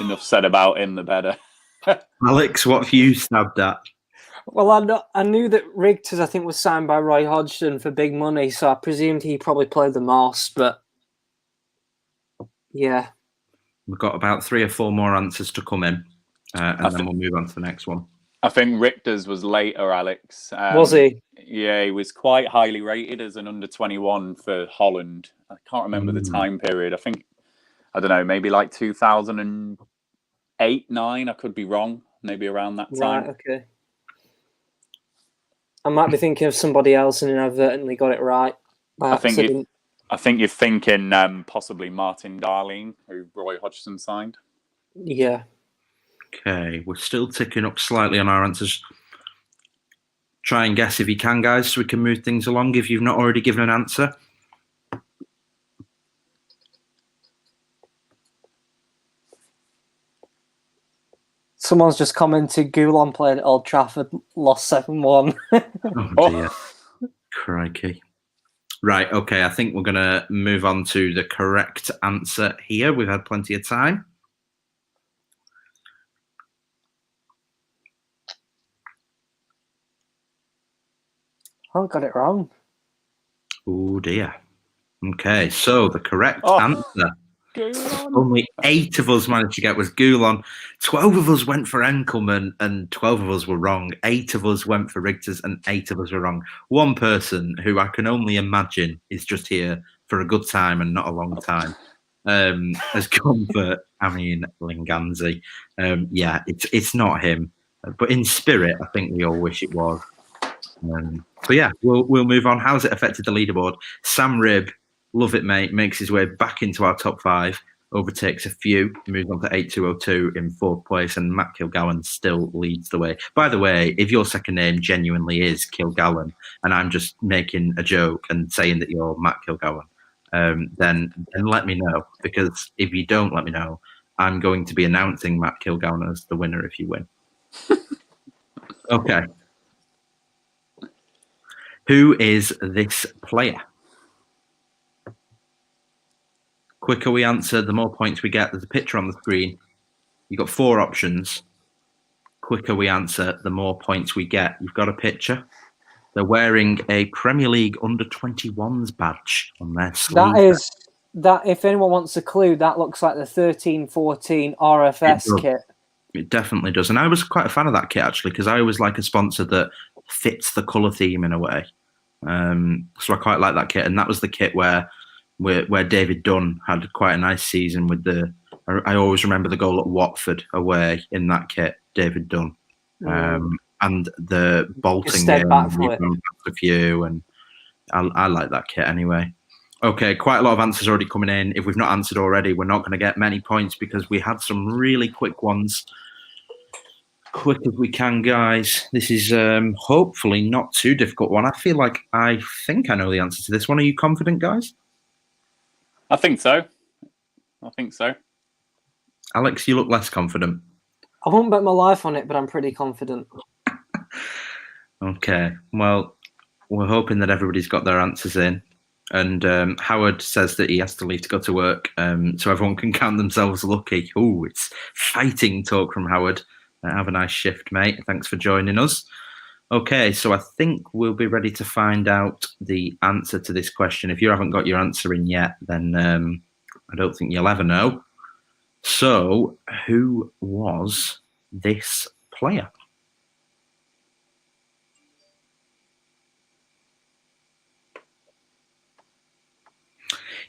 enough said about him, the better. Alex, what have you stabbed at? Well, I knew that Rigters, I think, was signed by Roy Hodgson for big money, so I presumed he probably played the most, but yeah. We've got about 3 or 4 more answers to come in, and then we'll move on to the next one. I think Richter's was later, Alex. Was he? Yeah, he was quite highly rated as an under-21 for Holland. I can't remember the time period. I don't know, maybe like 2008, 9. I could be wrong. Maybe around that time. Right, okay. I might be thinking of somebody else and inadvertently got it right. I think you're thinking possibly Martin Darling, who Roy Hodgson signed. Yeah. Okay, we're still ticking up slightly on our answers. Try and guess if you can, guys, so we can move things along if you've not already given an answer. Someone's just commented Goulon played at Old Trafford, lost 7-1. Oh, dear. Crikey. Right, okay, I think we're going to move on to the correct answer here. We've had plenty of time. I got it wrong. Oh, dear. Okay, so the correct answer, Goulon. only 8 of us managed to get, was Goulon. 12 of us went for Enkelman and 12 of us were wrong. 8 of us went for Rigters and 8 of us were wrong. One person who I can only imagine is just here for a good time and not a long time has gone for Amin Linganzi. Yeah, it's not him, but in spirit, I think we all wish it was. So yeah, we'll move on. How's it affected the leaderboard? Sam Ribb, love it, mate, makes his way back into our top 5, overtakes a few, moves on to 8202 in 4th place, and Matt Kilgallen still leads the way. By the way, if your second name genuinely is Kilgallen, and I'm just making a joke and saying that you're Matt Kilgallen, then let me know, because if you don't let me know, I'm going to be announcing Matt Kilgallen as the winner if you win. Okay. Who is this player? Quicker we answer, the more points we get. There's a picture on the screen. You've got 4 options. Quicker we answer, the more points we get. You've got a picture. They're wearing a Premier League under-21s badge on their sleeve. That. If anyone wants a clue, that looks like the 13-14 RFS kit. It definitely does. And I was quite a fan of that kit, actually, because I always like a sponsor that fits the colour theme in a way. So I quite like that kit. And that was the kit where David Dunn had quite a nice season with I always remember the goal at Watford away in that kit, David Dunn. And the bolting game, a few, and I like that kit anyway. Okay, quite a lot of answers already coming in. If we've not answered already, we're not going to get many points because we had some really quick ones. Quick as we can, guys. This is hopefully not too difficult one. I think I know the answer to this one. Are you confident, guys? I think so. Alex, you look less confident. I won't bet my life on it, but I'm pretty confident. Okay, well, we're hoping that everybody's got their answers in. And Howard says that he has to leave to go to work, so everyone can count themselves lucky. Oh, it's fighting talk from Howard. Have a nice shift, mate. Thanks for joining us. Okay, so I think we'll be ready to find out the answer to this question. If you haven't got your answer in yet, then I don't think you'll ever know. So, who was this player?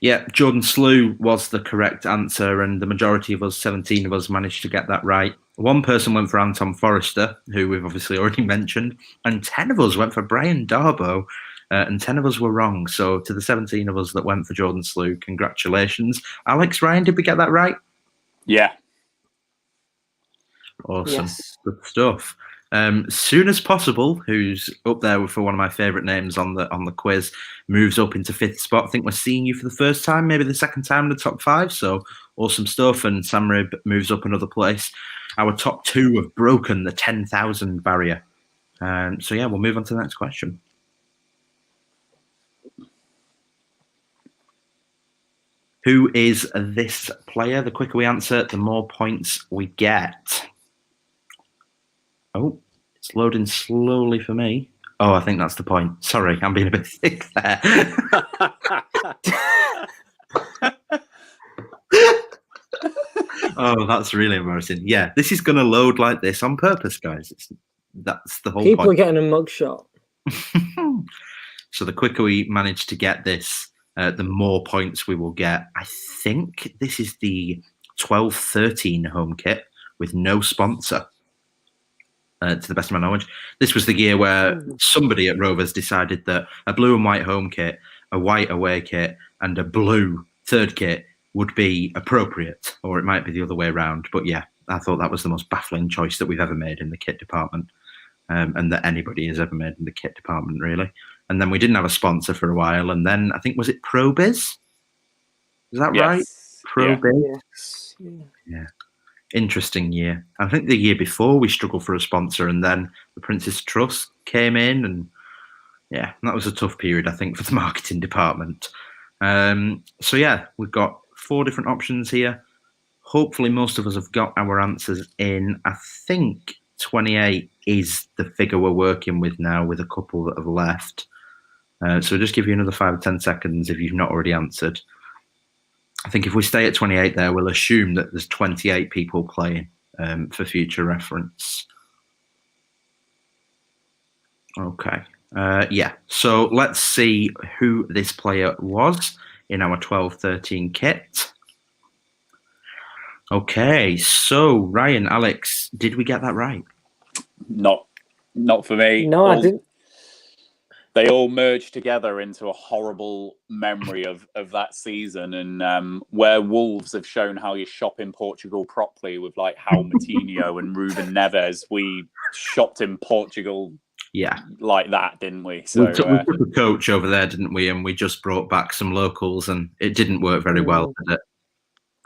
Yeah, Jordan Slew was the correct answer, and the majority of us, 17 of us, managed to get that right. One person went for Anton Forrester, who we've obviously already mentioned, and 10 of us went for Brian Darboe, and 10 of us were wrong. So to the 17 of us that went for Jordan Slew, congratulations. Alex, Ryan, did we get that right? Yeah. Awesome. Yes. Good stuff. Soon as Possible, who's up there for one of my favourite names on the quiz, moves up into 5th spot. I think we're seeing you for the first time, maybe the second time in the top 5. So awesome stuff. And Sam Ribb moves up another place. Our top 2 have broken the 10,000 barrier. So yeah, we'll move on to the next question. Who is this player? The quicker we answer, the more points we get. Oh, it's loading slowly for me. Oh, I think that's the point. Sorry, I'm being a bit thick there. Oh, that's really embarrassing. Yeah, this is going to load like this on purpose, guys. That's the whole point. People are getting a mugshot. So the quicker we manage to get this, the more points we will get. I think this is the 12-13 home kit with no sponsor, to the best of my knowledge. This was the year where somebody at Rovers decided that a blue and white home kit, a white away kit, and a blue third kit would be appropriate, or it might be the other way around. But yeah, I thought that was the most baffling choice that we've ever made in the kit department, and that anybody has ever made in the kit department, really. And then we didn't have a sponsor for a while, and then I think, was it ProBiz? Is that right? ProBiz? Yes. Yeah. Interesting year. I think the year before we struggled for a sponsor, and then the Princess Trust came in, and yeah, that was a tough period, I think, for the marketing department. So yeah, we've got 4 different options here. Hopefully most of us have got our answers in. I think 28 is the figure we're working with now, with a couple that have left. So we'll just give you another 5 or 10 seconds if you've not already answered. I think if we stay at 28 there, we'll assume that there's 28 people playing, for future reference. Okay. Yeah. So let's see who this player was in our 12-13 kit. Okay. So Ryan, Alex, did we get that right? Not for me. No, I didn't. They all merged together into a horrible memory of that season, and where Wolves have shown how you shop in Portugal properly with like Raul Moutinho and Ruben Neves. We shopped in Portugal, like that, didn't we? So we took a coach over there, didn't we? And we just brought back some locals, and it didn't work very well, did it?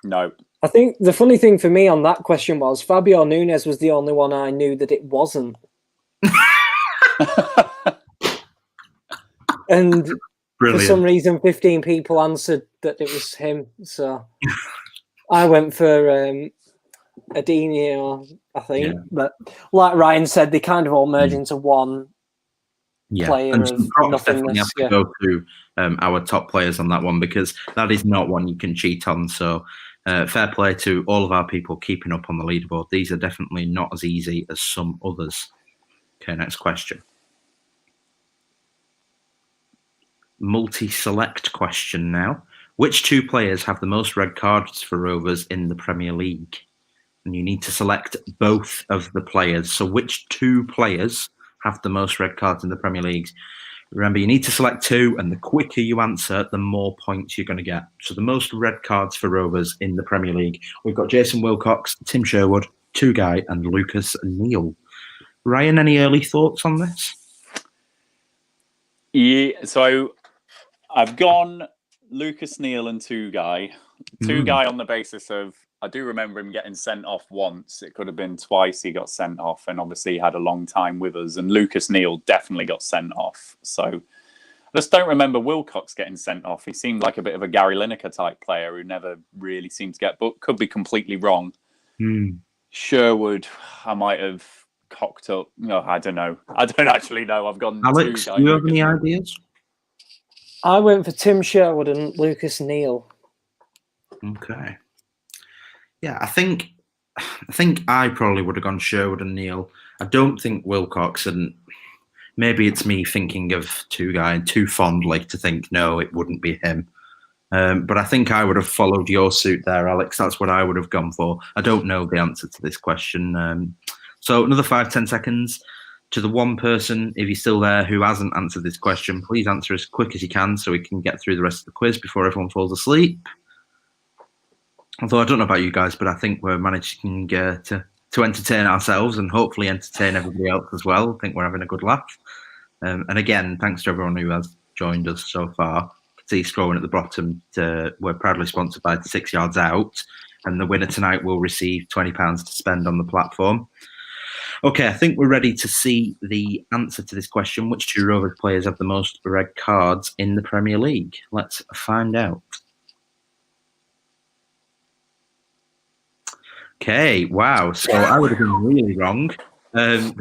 No. I think the funny thing for me on that question was Fabio Nunes was the only one I knew that it wasn't. And Brilliant. For some reason, 15 people answered that it was him. So I went for Adinio, I think. Yeah. But like Ryan said, they kind of all merge into one player. And of props definitely have to go to our top players on that one, because that is not one you can cheat on. So fair play to all of our people keeping up on the leaderboard. These are definitely not as easy as some others. Okay, next question. Multi-select question now. Which 2 players have the most red cards for Rovers in the Premier League? And you need to select both of the players. So which 2 players have the most red cards in the Premier League? Remember, you need to select 2, and the quicker you answer, the more points you're going to get. So the most red cards for Rovers in the Premier League. We've got Jason Wilcox, Tim Sherwood, Tugai, and Lucas Neal. Ryan, any early thoughts on this? Yeah, so I've gone Lucas Neal and Tugai. Tugai on the basis of, I do remember him getting sent off once. It could have been twice he got sent off, and obviously he had a long time with us. And Lucas Neal definitely got sent off. So I just don't remember Wilcox getting sent off. He seemed like a bit of a Gary Lineker type player who never really seemed to get booked. Could be completely wrong. Sherwood, I might have cocked up. No, I don't know. I don't actually know. I've gone Alex, do you have any ideas? I went for Tim Sherwood and Lucas Neal. Okay. Yeah, I think I probably would have gone Sherwood and Neal. I don't think Wilcox, and maybe it's me thinking of Tugai too fondly to think, no, it wouldn't be him. But I think I would have followed your suit there, Alex. That's what I would have gone for. I don't know the answer to this question. So another 5-10 seconds. To the one person, if you're still there, who hasn't answered this question, please answer as quick as you can so we can get through the rest of the quiz before everyone falls asleep. Although I don't know about you guys, but I think we're managing to entertain ourselves and hopefully entertain everybody else as well. I think we're having a good laugh. And again, thanks to everyone who has joined us so far. See, scrolling at the bottom, we're proudly sponsored by 6 Yards Out, and the winner tonight will receive £20 to spend on the platform. Okay, I think we're ready to see the answer to this question. Which 2 Rovers players have the most red cards in the Premier League? Let's find out. Okay, wow. So I would have been really wrong. And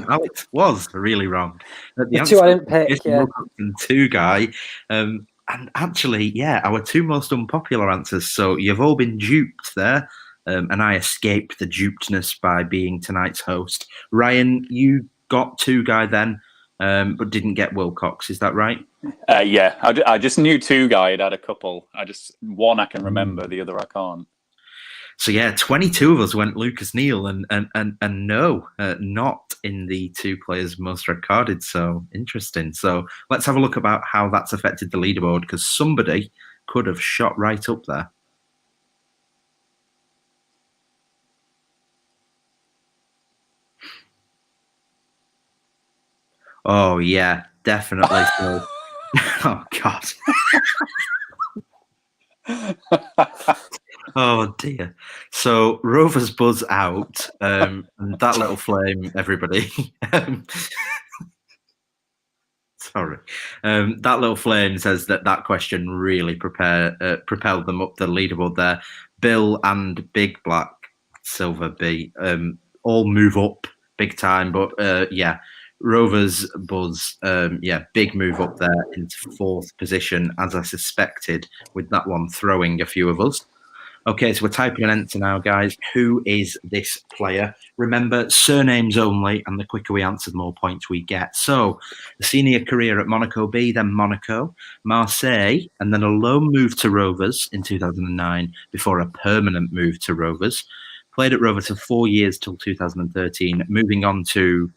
Alex was really wrong. The answer 2 I didn't pick, and Tugai. And actually, our 2 most unpopular answers. So you've all been duped there. And I escaped the dupedness by being tonight's host. Ryan, you got Tugai then. but didn't get Wilcox. Is that right? Yeah, I just knew two guys. I'd had a couple. One I can remember, the other I can't. So yeah, 22 of us went Lucas Neal, and no, not in the two players most red carded. So interesting. So let's have a look about how that's affected the leaderboard, because somebody could have shot right up there. Oh yeah, definitely. So. Oh God. Oh dear. So Rovers buzz out, and that little flame, everybody. Sorry. That little flame says that question really propelled them up the leaderboard there. Bill and Big Black Silver B all move up big time, but yeah. Rovers buzz, big move up there into 4th position, as I suspected, with that one throwing a few of us. Okay, so we're typing an answer now, guys. Who is this player? Remember, surnames only, and the quicker we answer, the more points we get. So, a senior career at Monaco B, then Monaco, Marseille, and then a loan move to Rovers in 2009 before a permanent move to Rovers. Played at Rovers for 4 years till 2013, moving on to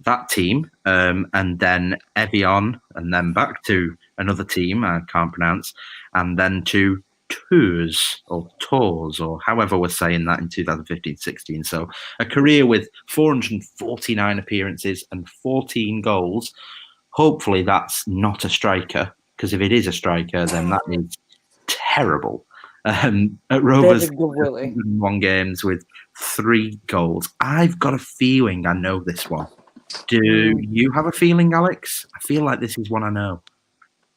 that team, and then Evian, and then back to another team I can't pronounce, and then to Tours, or however we're saying that, in 2015-16. So a career with 449 appearances and 14 goals. Hopefully that's not a striker, because if it is a striker, then that is terrible. At Rovers, 1 games with 3 goals. I've got a feeling I know this one. Do you have a feeling, Alex? I feel like this is one I know.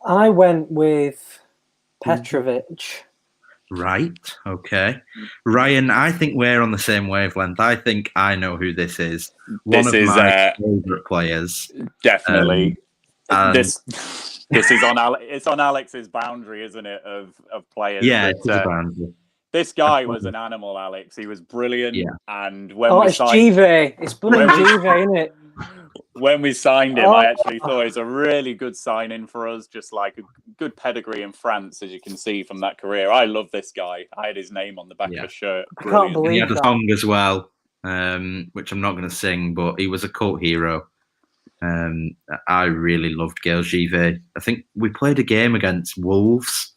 I went with Petrovic. Right, okay. Ryan, I think we're on the same wavelength. I think I know who this is. One of my favourite players. Definitely. This is on Alex's boundary, isn't it, of players? Yeah, it's a boundary. This guy was an animal, Alex. He was brilliant. Yeah. And it's Give. It's bloody Give, isn't it? When we signed him, I actually thought it was a really good signing for us, just like a good pedigree in France, as you can see from that career. I love this guy. I had his name on the back of a shirt. Brilliant. I can't believe he had a song as well, which I'm not going to sing, but he was a cult hero. I really loved Gaël Givet. I think we played a game against Wolves,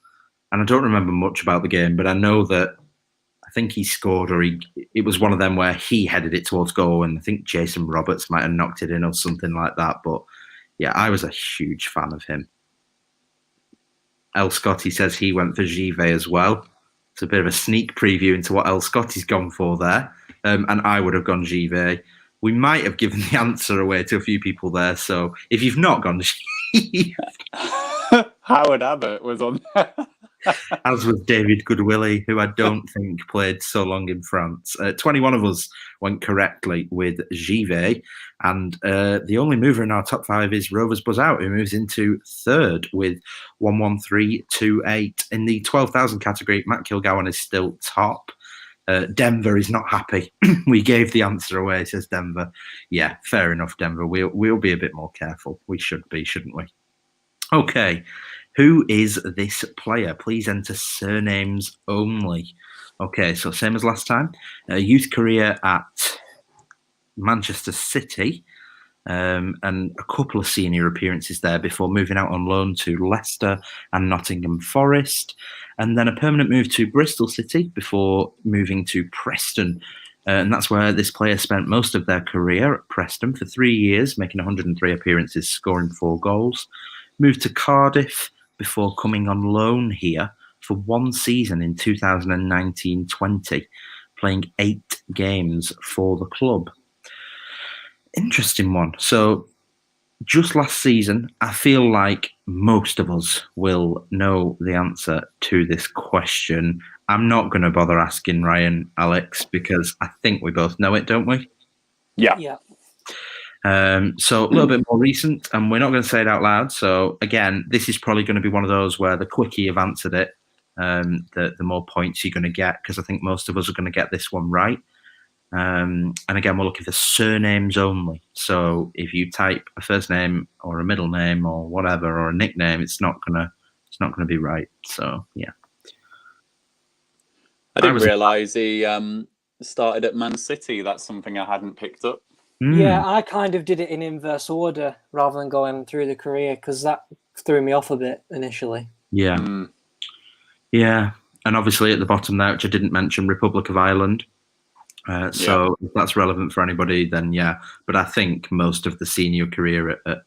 and I don't remember much about the game, but I know that I think he scored, or it was one of them where he headed it towards goal, and I think Jason Roberts might have knocked it in or something like that. But yeah, I was a huge fan of him. El Scotty says he went for Givet as well. It's a bit of a sneak preview into what El Scotty's gone for there. And I would have gone Givet. We might have given the answer away to a few people there. So if you've not gone Givet... Howard Abbott was on there. As was David Goodwillie, who I don't think played so long in France. 21 of us went correctly with Givet, and the only mover in our top 5 is Rovers Buzz Out, who moves into 3rd with 11328. In the 12,000 category, Matt Kilgowan is still top. Denver is not happy. We gave the answer away, says Denver. Yeah, fair enough, Denver. We'll be a bit more careful. We should be, shouldn't we? Okay. Who is this player? Please enter surnames only. Okay, so same as last time. Youth career at Manchester City, and a couple of senior appearances there before moving out on loan to Leicester and Nottingham Forest, and then a permanent move to Bristol City before moving to Preston. And that's where this player spent most of their career, at Preston, for 3 years, making 103 appearances, scoring 4 goals. Moved to Cardiff before coming on loan here for 1 season in 2019-20, playing 8 games for the club. Interesting one. So just last season, I feel like most of us will know the answer to this question. I'm not going to bother asking Ryan, Alex, because I think we both know it, don't we? Yeah. So a little bit more recent, and we're not going to say it out loud. So again, this is probably going to be one of those where the quicker you've answered it, the more points you're going to get, because I think most of us are going to get this one right. And again, we're looking for surnames only. So if you type a first name or a middle name or whatever or a nickname, it's not gonna be right. So yeah. I didn't realise he started at Man City. That's something I hadn't picked up. Yeah, I kind of did it in inverse order rather than going through the career because that threw me off a bit initially. Yeah. Yeah. And obviously at the bottom there, which I didn't mention, Republic of Ireland. So if that's relevant for anybody, then yeah. But I think most of the senior career at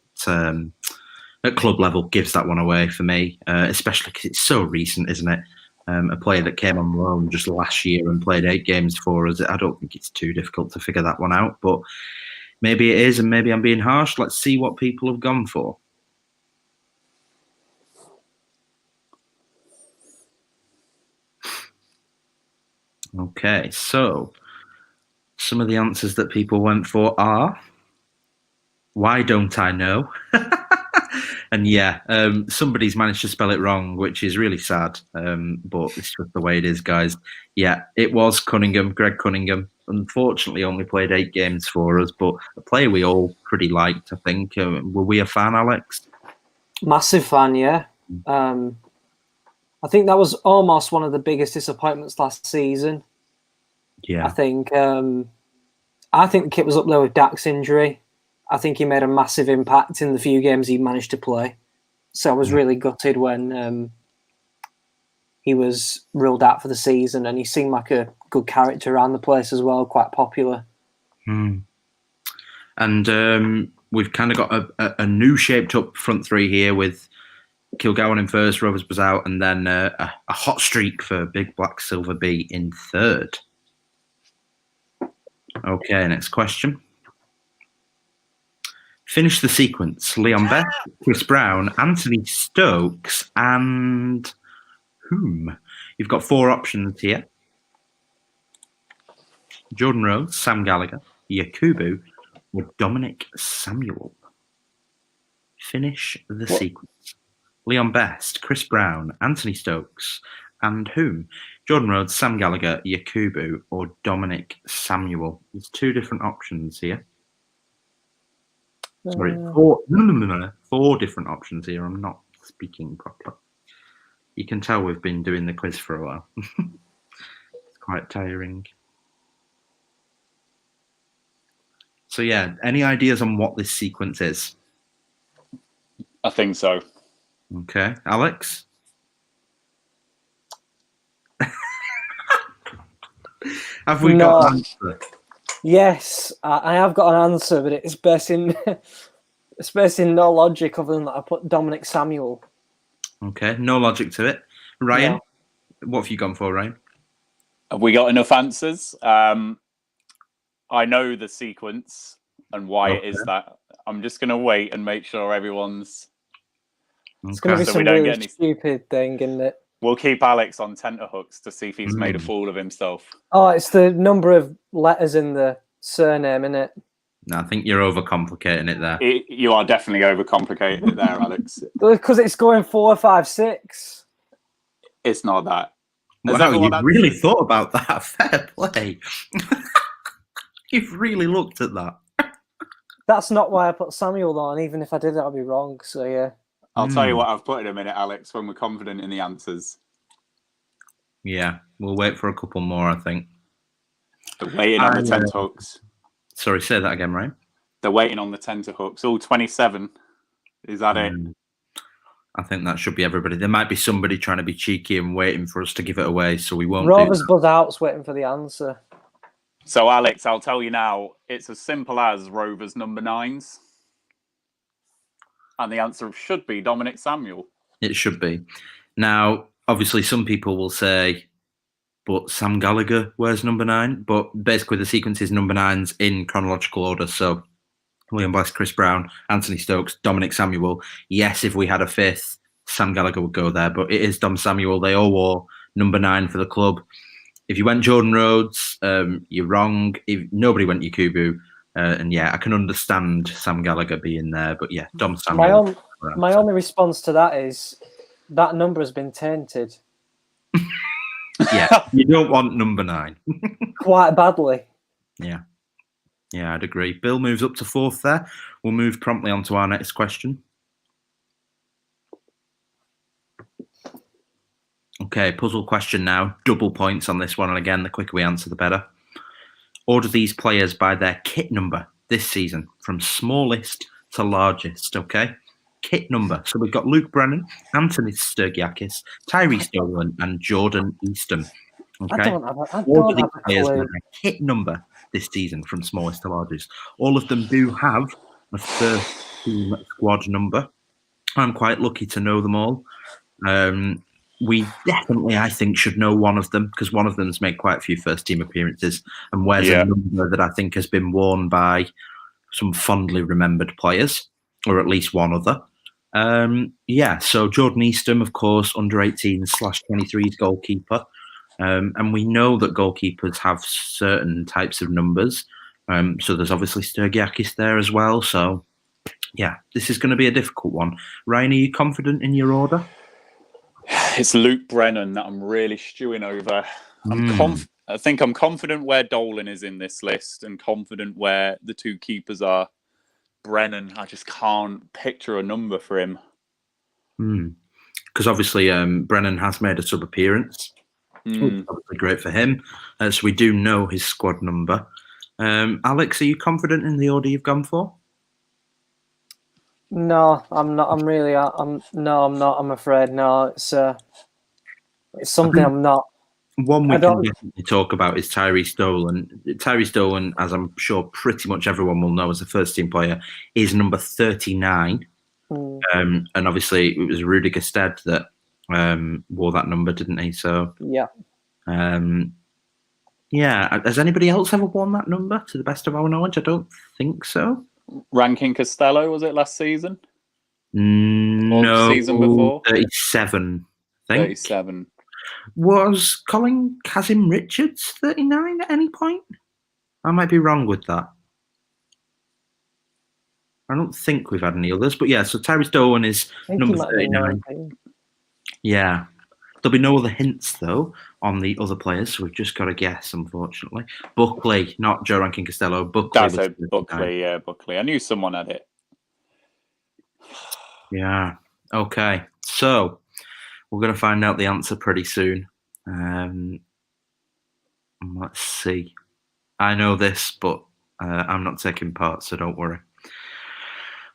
club level gives that one away for me, especially because it's so recent, isn't it? A player that came on loan just last year and played 8 games for us. I don't think it's too difficult to figure that one out, but maybe it is, and maybe I'm being harsh. Let's see what people have gone for. Okay, so some of the answers that people went for are, why don't I know? And yeah, somebody's managed to spell it wrong, which is really sad, but it's just the way it is, guys. Yeah, it was Cunningham, Greg Cunningham. Unfortunately, only played 8 games for us, but a player we all pretty liked, I think. Were we a fan, Alex? Massive fan, yeah. I think that was almost one of the biggest disappointments last season. Yeah. I think the kit was up there with Dak's injury. I think he made a massive impact in the few games he managed to play. So I was really gutted when he was ruled out for the season, and he seemed like a good character around the place as well, quite popular. And we've kind of got a new shaped up front three here with Kilgowan in first, Rovers was out, and then a hot streak for Big Black Silver B in third. Okay, next question. Finish the sequence. Leon Best, Chris Brown, Anthony Stokes, and whom? You've got 4 options here. Jordan Rhodes, Sam Gallagher, Yakubu, or Dominic Samuel. Finish the sequence. Leon Best, Chris Brown, Anthony Stokes, and whom? Jordan Rhodes, Sam Gallagher, Yakubu, or Dominic Samuel. There's 2 different options here. Sorry, 4 different options here. I'm not speaking properly. You can tell we've been doing the quiz for a while. It's quite tiring. So yeah, any ideas on what this sequence is? I think so. Okay, Alex? Have we got an answer? Yes, I have got an answer, but it's based in no logic other than that I put Dominic Samuel. Okay, no logic to it. Ryan, what have you gone for, Ryan? Have we got enough answers? I know the sequence and why it is that. I'm just going to wait and make sure everyone's... It's going to be some really stupid thing, isn't it? We'll keep Alex on tenterhooks to see if he's made a fool of himself. Oh, it's the number of letters in the surname, isn't it? No, I think you're overcomplicating it there. You are definitely overcomplicating it there, Alex. Because it's going 4, 5, 6. It's not that. Wow, you've really thought about that. Fair play. You've really looked at that. That's not why I put Samuel on. Even if I did it, I'd be wrong. So yeah. I'll tell you what I've put in a minute, Alex, when we're confident in the answers. Yeah, we'll wait for a couple more, I think. They're waiting on the tenterhooks. Sorry, say that again, Ryan. They're waiting on the tenterhooks. All 27. Is that it? I think that should be everybody. There might be somebody trying to be cheeky and waiting for us to give it away, so we won't. Rovers Buzz Out's waiting for the answer. So, Alex, I'll tell you now, it's as simple as Rovers number 9s. And the answer should be Dominic Samuel. It should be. Now, obviously, some people will say, but Sam Gallagher wears number 9. But basically, the sequence is number 9s in chronological order. So, William Best, Chris Brown, Anthony Stokes, Dominic Samuel. Yes, if we had a 5th, Sam Gallagher would go there. But it is Dom Samuel. They all wore number 9 for the club. If you went Jordan Rhodes, you're wrong. If nobody went Yakubu. And yeah, I can understand Sam Gallagher being there, but yeah, Dom Samuel. My only response to that is that number has been tainted. Yeah, you don't want number 9. Quite badly. Yeah. Yeah, I'd agree. Bill moves up to 4th there. We'll move promptly on to our next question. Okay, puzzle question now. Double points on this one. And again, the quicker we answer, the better. Order these players by their kit number this season, from smallest to largest, okay? Kit number. So we've got Luke Brennan, Anthony Sturgiakis, Tyree Stolen, and Jordan Easton. Okay? I don't have Order these a players by clue. their kit number this season, from smallest to largest. All of them do have a first team squad number. I'm quite lucky to know them all. We definitely, I think, should know one of them, because one of them's made quite a few first team appearances and wears a number that I think has been worn by some fondly remembered players, or at least one other. So Jordan Easton, of course, under 18/23's goalkeeper. And we know that goalkeepers have certain types of numbers. So there's obviously Sturgiakis there as well. So, yeah, this is going to be a difficult one. Ryan, are you confident in your order? It's Luke Brennan that I'm really stewing over. I think I'm confident where Dolan is in this list and confident where the two keepers are. Brennan, I just can't picture a number for him. Because obviously Brennan has made a sub-appearance. Obviously great for him. So we do know his squad number. Alex, are you confident in the order you've gone for? No, I'm not. I'm not. I'm afraid. No, it's something I'm not. One we can definitely talk about is Tyree Stolen. Tyree Stolen, as I'm sure pretty much everyone will know as a first team player, is number 39. And obviously it was Rudiger Stead that wore that number, didn't he? So yeah. Has anybody else ever worn that number? To the best of our knowledge, I don't think so. Rankin Costello, was it last season? No, or season before. 37. I think. 37. Was Colin Kazim Richards 39 at any point? I might be wrong with that. I don't think we've had any others, but yeah. So Tyree Stolen is number 39. Yeah. There'll be no other hints, though, on the other players, so we've just got to guess, unfortunately. Buckley, not Joe Rankin Costello. Buckley. That's a Buckley, yeah, Buckley. I knew someone had it. Yeah. Okay. So we're going to find out the answer pretty soon. Let's see. I know this, but I'm not taking part, so don't worry.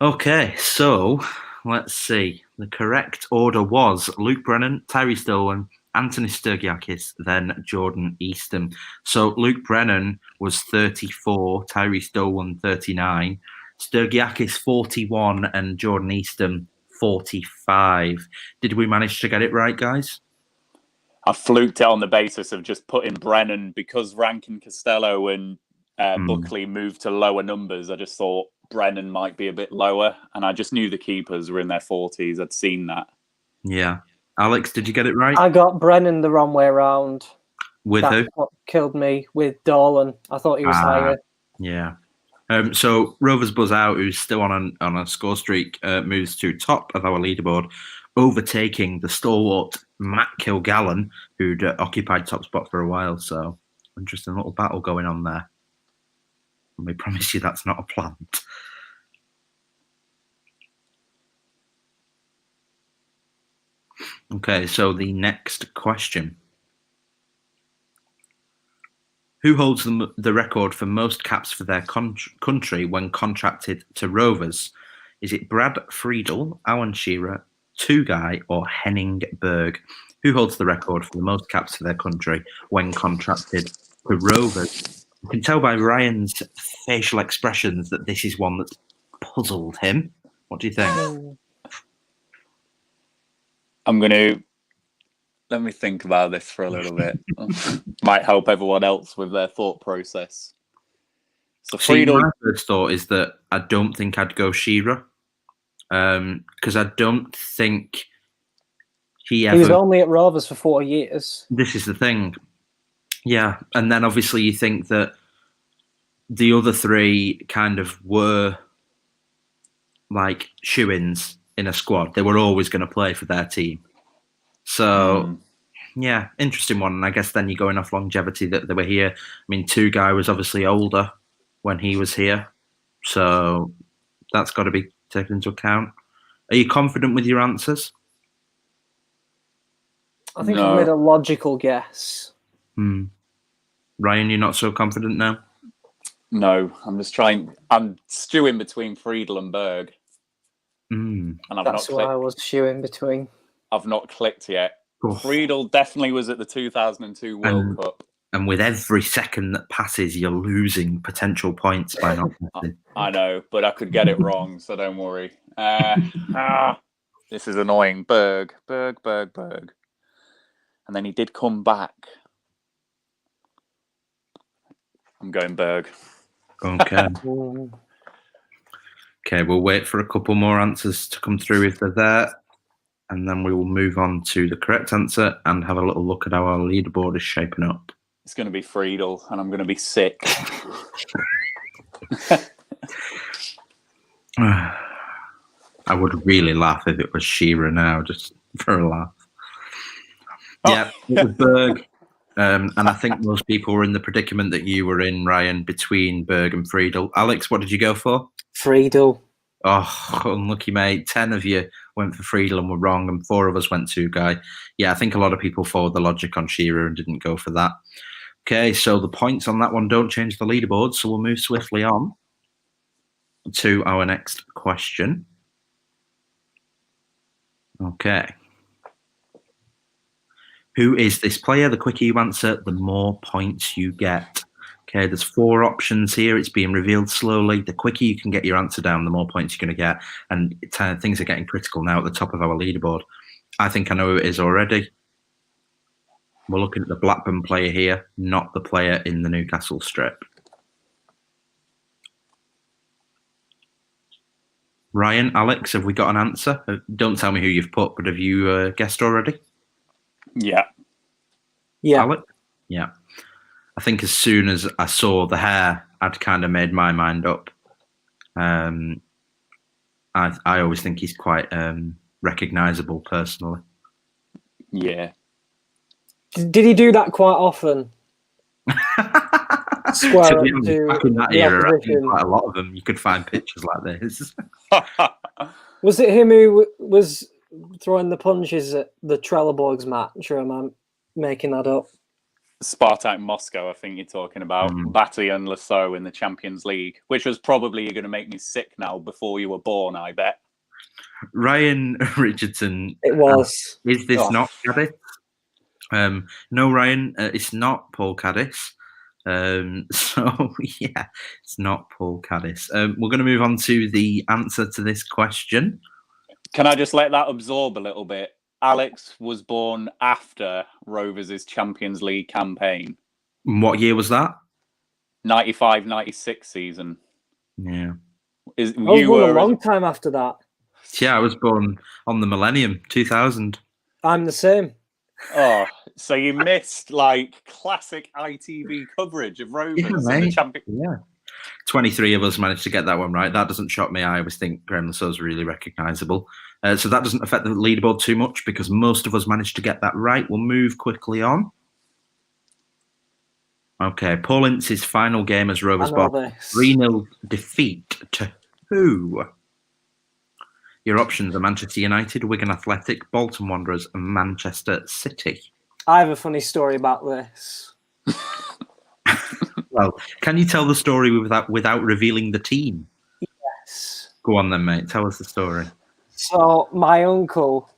Okay, so let's see. The correct order was Luke Brennan, Tyree Stolen, Anthony Sturgiakis, then Jordan Easton. So Luke Brennan was 34, Tyree Stolen 39, Sturgiakis 41, and Jordan Easton 45. Did we manage to get it right, guys? I fluked it on the basis of just putting Brennan because Rankin Costello and Buckley moved to lower numbers. I just thought Brennan might be a bit lower, and I just knew the keepers were in their 40s. I'd seen that. Yeah. Alex, did you get it right? I got Brennan the wrong way around. With That's who? what killed me, with Dolan. I thought he was higher. Yeah. So Rovers Buzz Out, who's still on a score streak, moves to top of our leaderboard, overtaking the stalwart Matt Kilgallen, who'd occupied top spot for a while. So interesting little battle going on there. And we promise you that's not a plant. Okay, so the next question. Who holds the record for most caps for their country when contracted to Rovers? Is it Brad Friedel, Alan Shearer, Tugay, or Henning Berg? Who holds the record for the most caps for their country when contracted to Rovers? You can tell by Ryan's facial expressions that this is one that's puzzled him. What do you think? Let me think about this for a little bit. Might help everyone else with their thought process. So Friedel, my first thought is that I don't think I'd go Shearer. Because I don't think he was only at Rovers for 4 years. This is the thing. Yeah. And then obviously you think that the other three kind of were like shoo-ins in a squad. They were always going to play for their team. So, Yeah, interesting one. And I guess then you're going off longevity that they were here. I mean, Two-Guy was obviously older when he was here. So that's got to be taken into account. Are you confident with your answers? I think I've made a logical guess. Ryan, you're not so confident now? No, I'm just trying. I'm stewing between Friedel and Berg. Mm. And That's what I was stewing between. I've not clicked yet. Oof. Friedel definitely was at the 2002 World Cup. And with every second that passes, you're losing potential points by not guessing. I know, but I could get it wrong, so don't worry. This is annoying. Berg. And then he did come back. I'm going Berg. Okay. Okay, we'll wait for a couple more answers to come through if they're there. And then we will move on to the correct answer and have a little look at how our leaderboard is shaping up. It's going to be Friedel, and I'm going to be sick. I would really laugh if it was Shearer now, just for a laugh. Yeah, it was Berg. And I think most people were in the predicament that you were in, Ryan, between Berg and Friedel. Alex, what did you go for? Friedel. Oh, unlucky, mate. 10 of you went for Friedel and were wrong, and 4 of us went Two-Guy. Yeah, I think a lot of people followed the logic on Shearer and didn't go for that. Okay, so the points on that one don't change the leaderboard, so we'll move swiftly on to our next question. Okay. Who is this player? The quicker you answer, the more points you get. Okay, there's 4 options here. It's being revealed slowly. The quicker you can get your answer down, the more points you're going to get. And things are getting critical now at the top of our leaderboard. I think I know who it is already. We're looking at the Blackburn player here, not the player in the Newcastle strip. Ryan, Alex, have we got an answer? Don't tell me who you've put, but have you guessed already? Yeah. Alex? Yeah. I think as soon as I saw the hair, I'd kind of made my mind up. I always think he's quite recognisable personally. Yeah. Did he do that quite often? Square To be up honest, to back in that the era, I opposition. think quite a lot of them, you could find pictures like this. Was it him who was throwing the punches at the Trelleborgs match, or am I making that up? Spartak Moscow, I think you're talking about. Batty and Lasso in the Champions League, which was probably going to make me sick now before you were born, I bet. Ryan Richardson. It was. Is this not Caddis? No, Ryan, it's not Paul Caddis. So, yeah, it's not Paul Caddis. We're going to move on to the answer to this question. Can I just let that absorb a little bit? Alex was born after Rovers' Champions League campaign. What year was that? 95-96 season. Yeah. You were were a long time after that. Yeah, I was born on the millennium, 2000. I'm the same. Oh, so you missed like classic ITV coverage of Rovers in the Champions. Yeah. 23 of us managed to get that one right. That doesn't shock me. I always think Graham Lassau's really recognisable. So that doesn't affect the leaderboard too much because most of us managed to get that right. We'll move quickly on. Okay, Paul Ince's final game as Rovers boss. 3-0 defeat to who? Your options are Manchester United, Wigan Athletic, Bolton Wanderers and Manchester City. I have a funny story about this. Well, can you tell the story without revealing the team? Yes. Go on then, mate. Tell us the story. So my uncle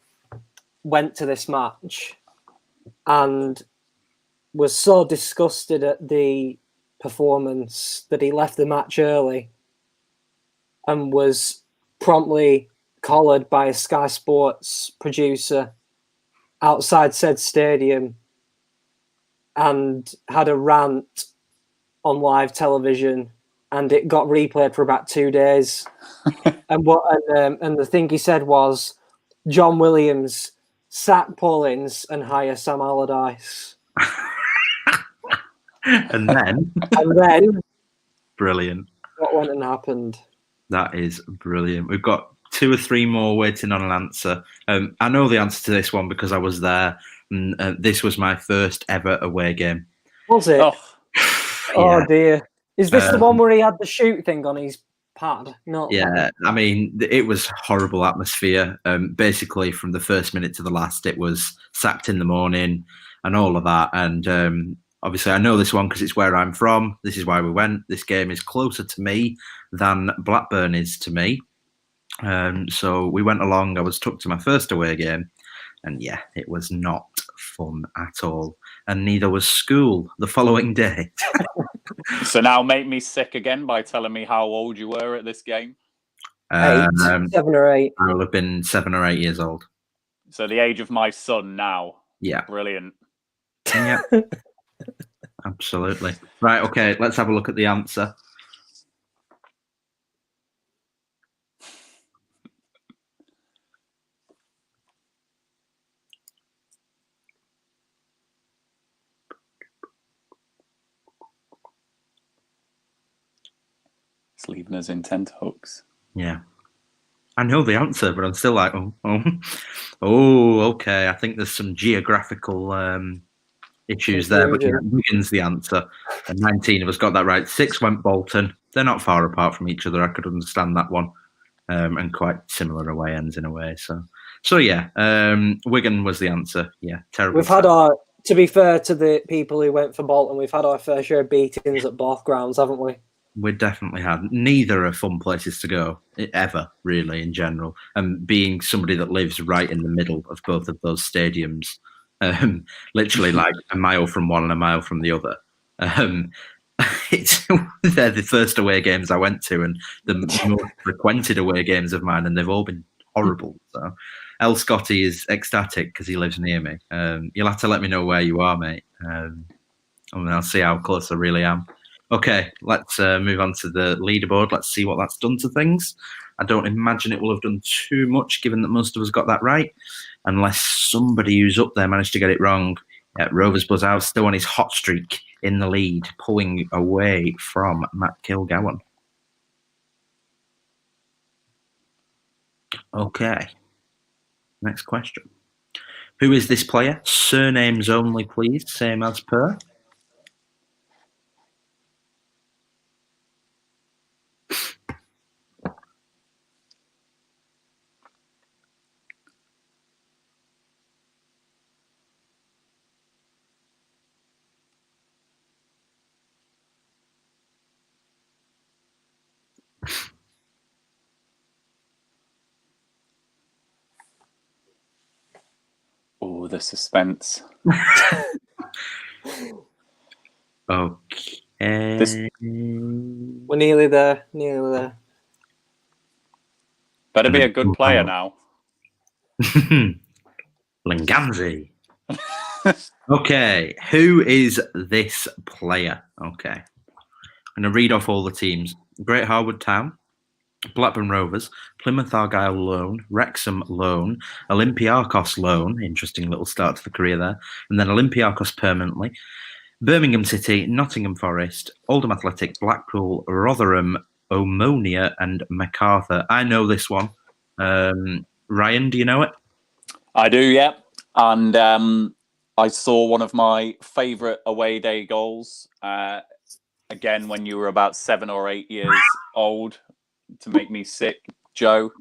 went to this match and was so disgusted at the performance that he left the match early and was promptly collared by a Sky Sports producer outside said stadium and had a rant on live television, and it got replayed for about 2 days. and the thing he said was, John Williams, sack Paul Ince and hire Sam Allardyce. And then brilliant. What went and happened? That is brilliant. We've got 2 or 3 more waiting on an answer. I know the answer to this one because I was there. And, this was my first ever away game. Was it? Oh, Oh dear. Is this the one Um, where he had the shoot thing on his pad? No. Yeah, I mean, it was horrible atmosphere. Basically, from the first minute to the last, it was sacked in the morning and all of that. And obviously, I know this one because it's where I'm from. This is why we went. This game is closer to me than Blackburn is to me. So we went along. I was took to my first away game. And yeah, it was not fun at all. And neither was school the following day. so now make me sick again by telling me how old you were at this game. 7 or 8. I will have been 7 or 8 years old. So the age of my son now. Yeah. Brilliant. Yeah. Absolutely. Right, okay, let's have a look at the answer. It's leaving us in tenterhooks. Yeah. I know the answer, but I'm still like, oh, okay. I think there's some geographical issues there. But yeah, Wigan's the answer. And 19 of us got that right. 6 went Bolton. They're not far apart from each other. I could understand that one. And quite similar away ends in a way. So yeah, Wigan was the answer. Yeah, terrible. We've had our, to be fair to the people who went for Bolton, we've had our fair share of beatings at both grounds, haven't we? We definitely had. Neither are fun places to go, ever, really, in general. And being somebody that lives right in the middle of both of those stadiums, literally like a mile from one and a mile from the other. They're the first away games I went to and the most frequented away games of mine, and they've all been horrible. So El Scotty is ecstatic because he lives near me. You'll have to let me know where you are, mate. And I'll see how close I really am. Okay, let's move on to the leaderboard. Let's see what that's done to things. I don't imagine it will have done too much, given that most of us got that right, unless somebody who's up there managed to get it wrong. Rovers Buzz out, still on his hot streak in the lead, pulling away from Matt Kilgowan. Okay, next question. Who is this player? Surnames only, please, same as per. Oh, the suspense. Okay. We're nearly there. Nearly there. Better be a good player now. Linganzi. Okay, who is this player? Okay. I'm going to read off all the teams. Great Harwood Town, Blackburn Rovers, Plymouth Argyle loan, Wrexham loan, Olympiacos loan, interesting little start to the career there, and then Olympiacos permanently, Birmingham City, Nottingham Forest, Oldham Athletic, Blackpool, Rotherham, Omonia, and MacArthur. I know this one. Ryan, do you know it? I do, yeah. And I saw one of my favourite away day goals, again, when you were about 7 or 8 years old, to make me sick, Joe.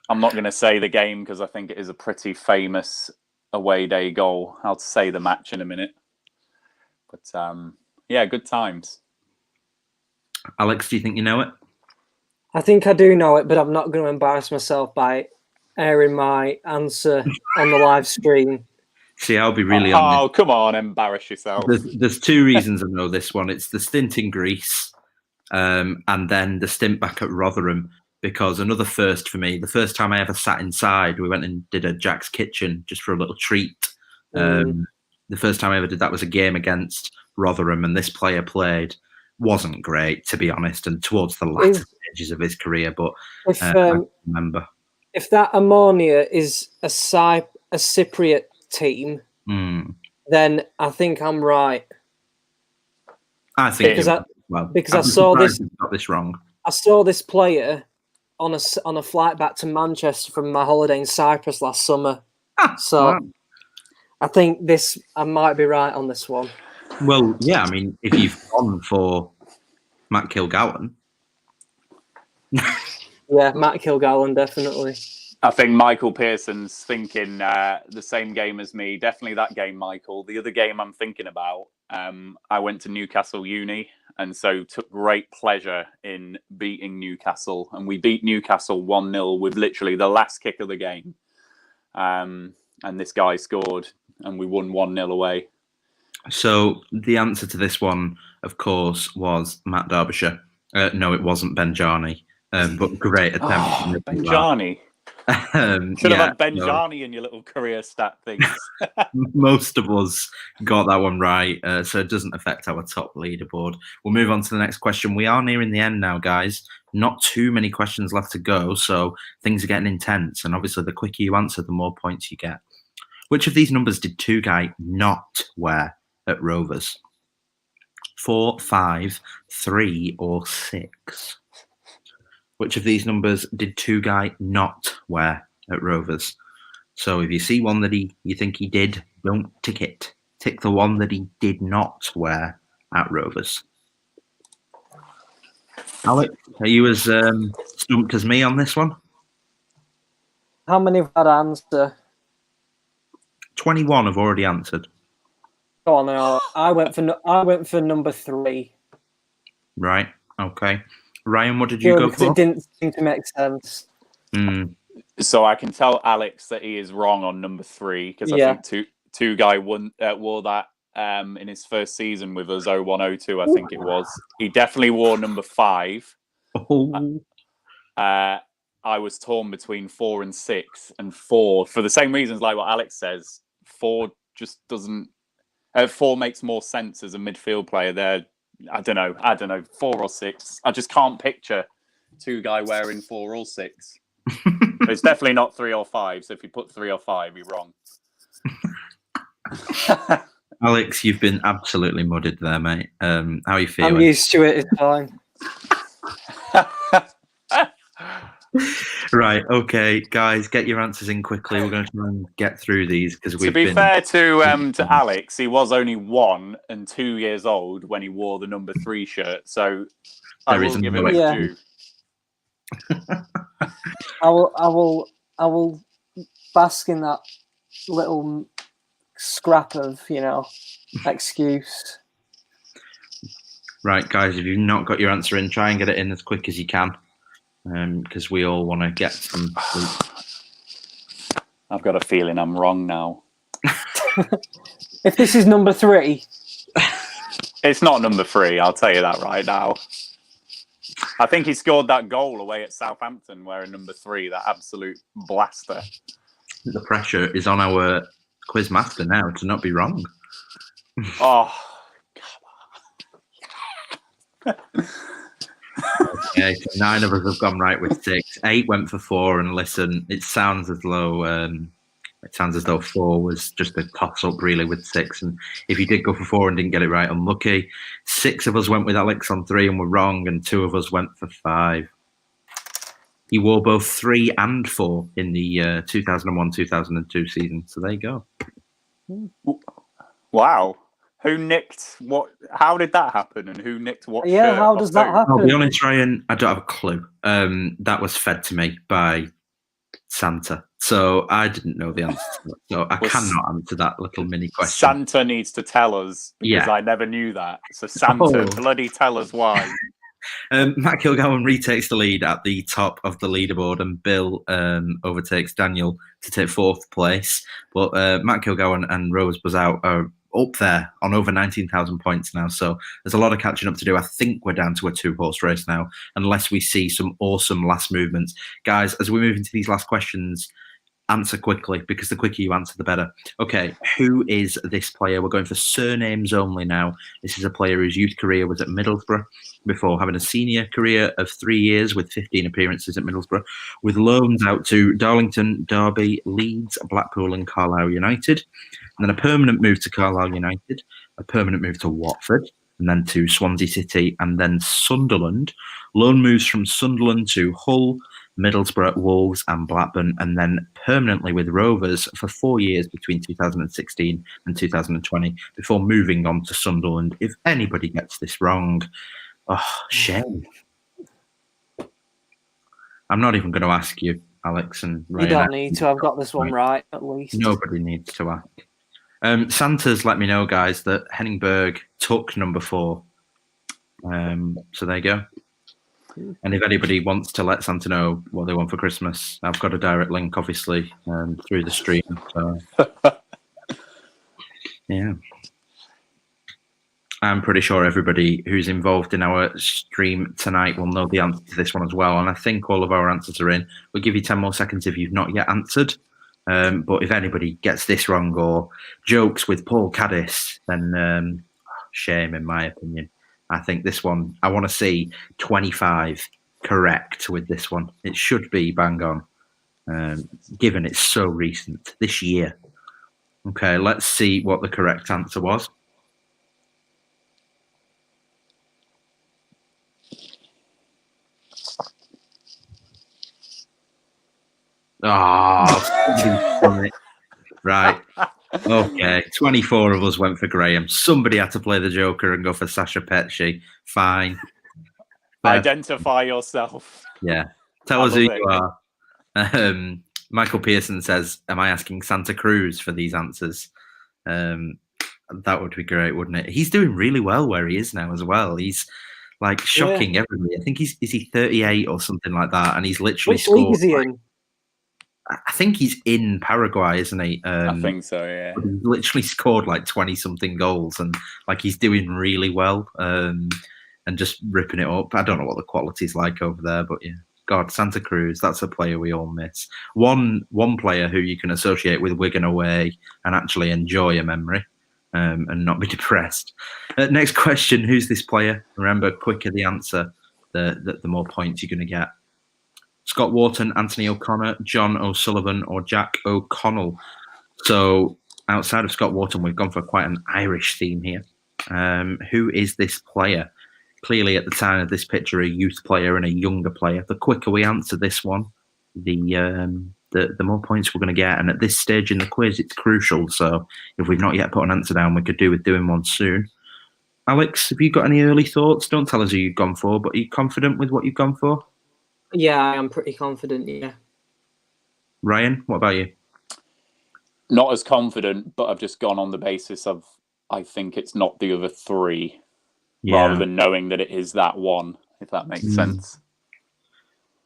I'm not going to say the game because I think it is a pretty famous away day goal. I'll say the match in a minute. But yeah, good times. Alex, do you think you know it? I think I do know it, but I'm not going to embarrass myself by airing my answer on the live stream. See, I'll be really honest. Oh, come on, embarrass yourself. There's 2 reasons I know this one. It's the stint in Greece, and then the stint back at Rotherham, because another first for me, the first time I ever sat inside, we went and did a Jack's Kitchen just for a little treat. The first time I ever did that was a game against Rotherham, and this player played. Wasn't great, to be honest, and towards the latter stages of his career, but I remember. If that Ammonia is a Cypriot team, then I think I'm right. I think because I saw this. Got this wrong. I saw this player on a flight back to Manchester from my holiday in Cyprus last summer. So wow. I think I might be right on this one. Well, yeah, I mean, if you've gone for Matt Kilgallen. Yeah, Matt Kilgallen, definitely. I think Michael Pearson's thinking the same game as me. Definitely that game, Michael. The other game I'm thinking about, I went to Newcastle Uni, and so took great pleasure in beating Newcastle. And we beat Newcastle 1-0 with literally the last kick of the game. And this guy scored, and we won 1-0 away. So the answer to this one, of course, was Matt Derbyshire. No, it wasn't Benjani, but great attempt. Oh, Benjani. Should have had Benjani in your little career stat things. Most of us got that one right, so it doesn't affect our top leaderboard. We'll move on to the next question. We are nearing the end now, guys. Not too many questions left to go, so things are getting intense. And obviously, the quicker you answer, the more points you get. Which of these numbers did Tugay not wear at Rovers? 4, 5, 3, or 6? Which of these numbers did Tugay not wear at Rovers? So if you see one that you think he did, don't tick it. Tick the one that he did not wear at Rovers. Alex, are you as stumped as me on this one? How many have had answer? 21 have already answered. Go on, now. I went for number 3. Right. Okay. Ryan, what did you go for? It didn't seem to make sense. So I can tell Alex that he is wrong on number 3 because I think Tugay wore that in his first season with us, 01-02, I think it was. He definitely wore number 5. Oh. I was torn between 4 and 6, and 4 for the same reasons like what Alex says. 4 just doesn't. 4 makes more sense as a midfield player. There, I don't know, 4 or 6. I just can't picture Tugay wearing 4 or 6. It's definitely not 3 or 5. So if you put 3 or 5, you're wrong. Alex, you've been absolutely mudded there, mate. How are you feeling? I'm used to it. It's fine. Right, okay, guys, get your answers in quickly. We're going to try and get through these because we've been... To be fair to Alex, he was only 1 and 2 years old when he wore the number 3 shirt, so I will give him his due. I will bask in that little scrap of, excuse. Right, guys, if you've not got your answer in, try and get it in as quick as you can. Because we all want to get some sleep. I've got a feeling I'm wrong now. If this is number 3. It's not number 3, I'll tell you that right now. I think he scored that goal away at Southampton wearing number 3, that absolute blaster. The pressure is on our quiz master now to not be wrong. Oh, come on. Okay, so 9 of us have gone right with 6. 8 went for 4, and listen, it sounds as though 4 was just a toss-up really with 6. And if you did go for 4 and didn't get it right, unlucky. 6 of us went with Alex on 3 and were wrong, and 2 of us went for 5. He wore both 3 and 4 in the 2001-2002 season. So there you go. Wow. Who nicked what? How did that happen? And who nicked what? Yeah, how does that happen? I'll be honest, Ryan, I don't have a clue. That was fed to me by Santa. So I didn't know the answer to that. So I cannot answer that little mini question. Santa needs to tell us because I never knew that. So Santa, bloody tell us why. Matt Kilgallen retakes the lead at the top of the leaderboard, and Bill overtakes Daniel to take 4th place. But Matt Kilgallen and Rose Buzout are up there on over 19,000 points now. So there's a lot of catching up to do. I think we're down to a 2-horse race now, unless we see some awesome last movements. Guys, as we move into these last questions, answer quickly, because the quicker you answer, the better. Okay, who is this player? We're going for surnames only now. This is a player whose youth career was at Middlesbrough before having a senior career of 3 years with 15 appearances at Middlesbrough, with loans out to Darlington, Derby, Leeds, Blackpool and Carlisle United, and then a permanent move to Carlisle United, a permanent move to Watford, and then to Swansea City, and then Sunderland. Loan moves from Sunderland to Hull, Middlesbrough, Wolves and Blackburn, and then permanently with Rovers for 4 years between 2016 and 2020 before moving on to Sunderland. If anybody gets this wrong, shame. I'm not even going to ask you, Alex and Ryan. You don't need to. I've got this one right, at least. Nobody needs to ask. Santa's let me know, guys, that Henningberg took number 4. So there you go. And if anybody wants to let Santa know what they want for Christmas, I've got a direct link, obviously, through the stream. So, yeah. I'm pretty sure everybody who's involved in our stream tonight will know the answer to this one as well. And I think all of our answers are in. We'll give you 10 more seconds if you've not yet answered. But if anybody gets this wrong or jokes with Paul Caddis, then shame, in my opinion. I think this one, I want to see 25 correct with this one. It should be bang on, given it's so recent, this year. Okay, let's see what the correct answer was. Oh, right. Okay, 24 of us went for Graham. Somebody had to play the Joker and go for Sasha Petchy. Fine. Identify yourself. Yeah. Tell us who you are. Michael Pearson says, am I asking Santa Cruz for these answers? That would be great, wouldn't it? He's doing really well where he is now as well. He's like shocking everybody. I think is he 38 or something like that? And he's literally Which scored. league is he in? I think he's in Paraguay, isn't he? I think so, yeah. He's literally scored like 20-something goals and like he's doing really well and just ripping it up. I don't know what the quality's like over there, but yeah. God, Santa Cruz, that's a player we all miss. One player who you can associate with Wigan away and actually enjoy a memory and not be depressed. Next question, who's this player? Remember, quicker the answer, the more points you're going to get. Scott Wharton, Anthony O'Connor, John O'Sullivan, or Jack O'Connell. So outside of Scott Wharton, we've gone for quite an Irish theme here. Who is this player? Clearly, at the time of this picture, a youth player and a younger player. The quicker we answer this one, the more points we're going to get. And at this stage in the quiz, it's crucial. So if we've not yet put an answer down, we could do with doing one soon. Alex, have you got any early thoughts? Don't tell us who you've gone for, but are you confident with what you've gone for? Yeah, I'm pretty confident, yeah. Ryan, what about you? Not as confident, but I've just gone on the basis of I think it's not the other 3, rather than knowing that it is that one, if that makes sense.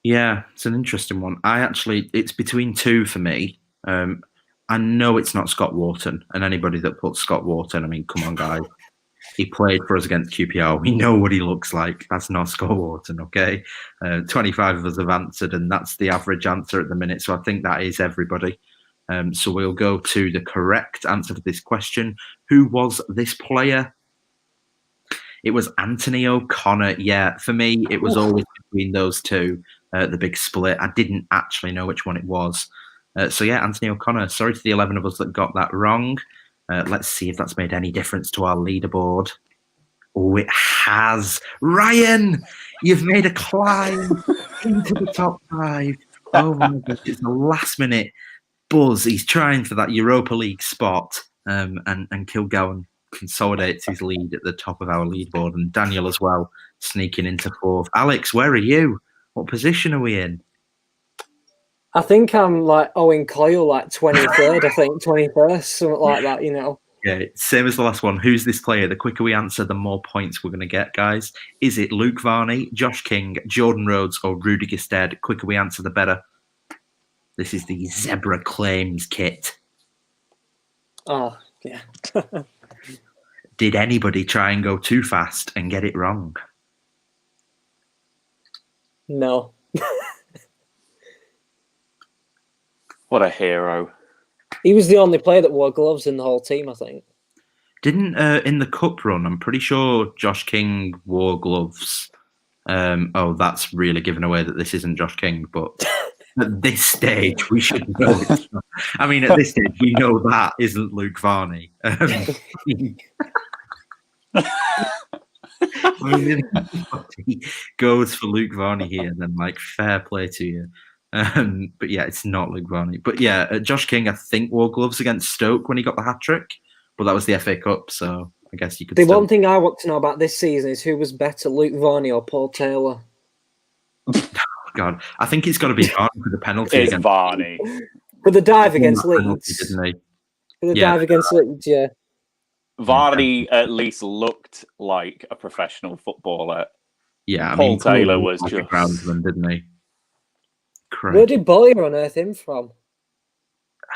Yeah, it's an interesting one. It's between 2 for me. I know it's not Scott Wharton, and anybody that puts Scott Wharton, I mean, come on, guys. He played for us against QPR. We know what he looks like. That's not Scott Wharton, okay? 25 of us have answered, and that's the average answer at the minute. So I think that is everybody. So we'll go to the correct answer to this question. Who was this player? It was Anthony O'Connor. Yeah, for me, it was always between those two, the big split. I didn't actually know which one it was. So yeah, Anthony O'Connor. Sorry to the 11 of us that got that wrong. Let's see if that's made any difference to our leaderboard. Oh, it has. Ryan, you've made a climb into the top 5. Oh my gosh, it's a last minute buzz. He's trying for that Europa League spot, and Kilgowan consolidates his lead at the top of our leaderboard, and Daniel as well, sneaking into 4th. Alex, where are you? What position are we in? I think I'm like Owen Coyle, like 23rd, I think, 21st, something like that, you know. Yeah, same as the last one. Who's this player? The quicker we answer, the more points we're going to get, guys. Is it Luke Varney, Josh King, Jordan Rhodes, or Rudy Gestede? The quicker we answer, the better. This is the Zebra Claims kit. Oh, yeah. Did anybody try and go too fast and get it wrong? No. What a hero. He was the only player that wore gloves in the whole team, I think. Didn't, in the cup run, I'm pretty sure Josh King wore gloves. That's really giving away that this isn't Josh King, but at this stage, we should know it's not. I mean, at this stage, we know that isn't Luke Varney. I mean, if anybody goes for Luke Varney here, then like fair play to you. But yeah, it's not Luke Varney. But yeah, Josh King, I think, wore gloves against Stoke when he got the hat trick, but that was the FA Cup, so I guess you could. The one thing I want to know about this season is who was better, Luke Varney or Paul Taylor? God, I think it's got to be Varney for the penalty. It's Varney. For the dive against Leeds. Didn't he? For the dive against Leeds, yeah. Varney at least looked like a professional footballer. Yeah, I Paul mean, Taylor was like just a groundsman, didn't he? Correct. Where did Bowyer unearth him from?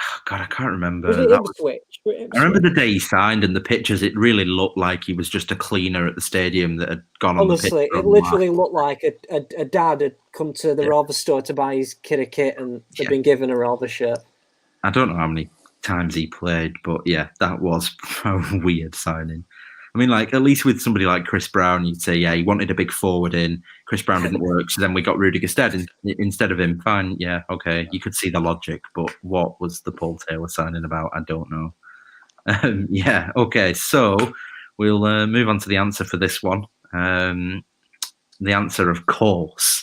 Oh, God, I can't remember. Was it Ipswich? I remember the day he signed and the pictures. It really looked like he was just a cleaner at the stadium that had gone Honestly, on the pitch. it literally looked like a dad had come to the Rovers store to buy his kid a kit and had been given a Rovers shirt. I don't know how many times he played, but yeah, that was a weird signing. I mean, like, at least with somebody like Chris Brown, you'd say, yeah, he wanted a big forward in. Chris Brown didn't work, so then we got Rudiger instead of him. Fine, yeah, okay, you could see the logic, but what was the Paul Taylor signing about? I don't know. Yeah, okay, so we'll move on to the answer for this one. The answer, of course,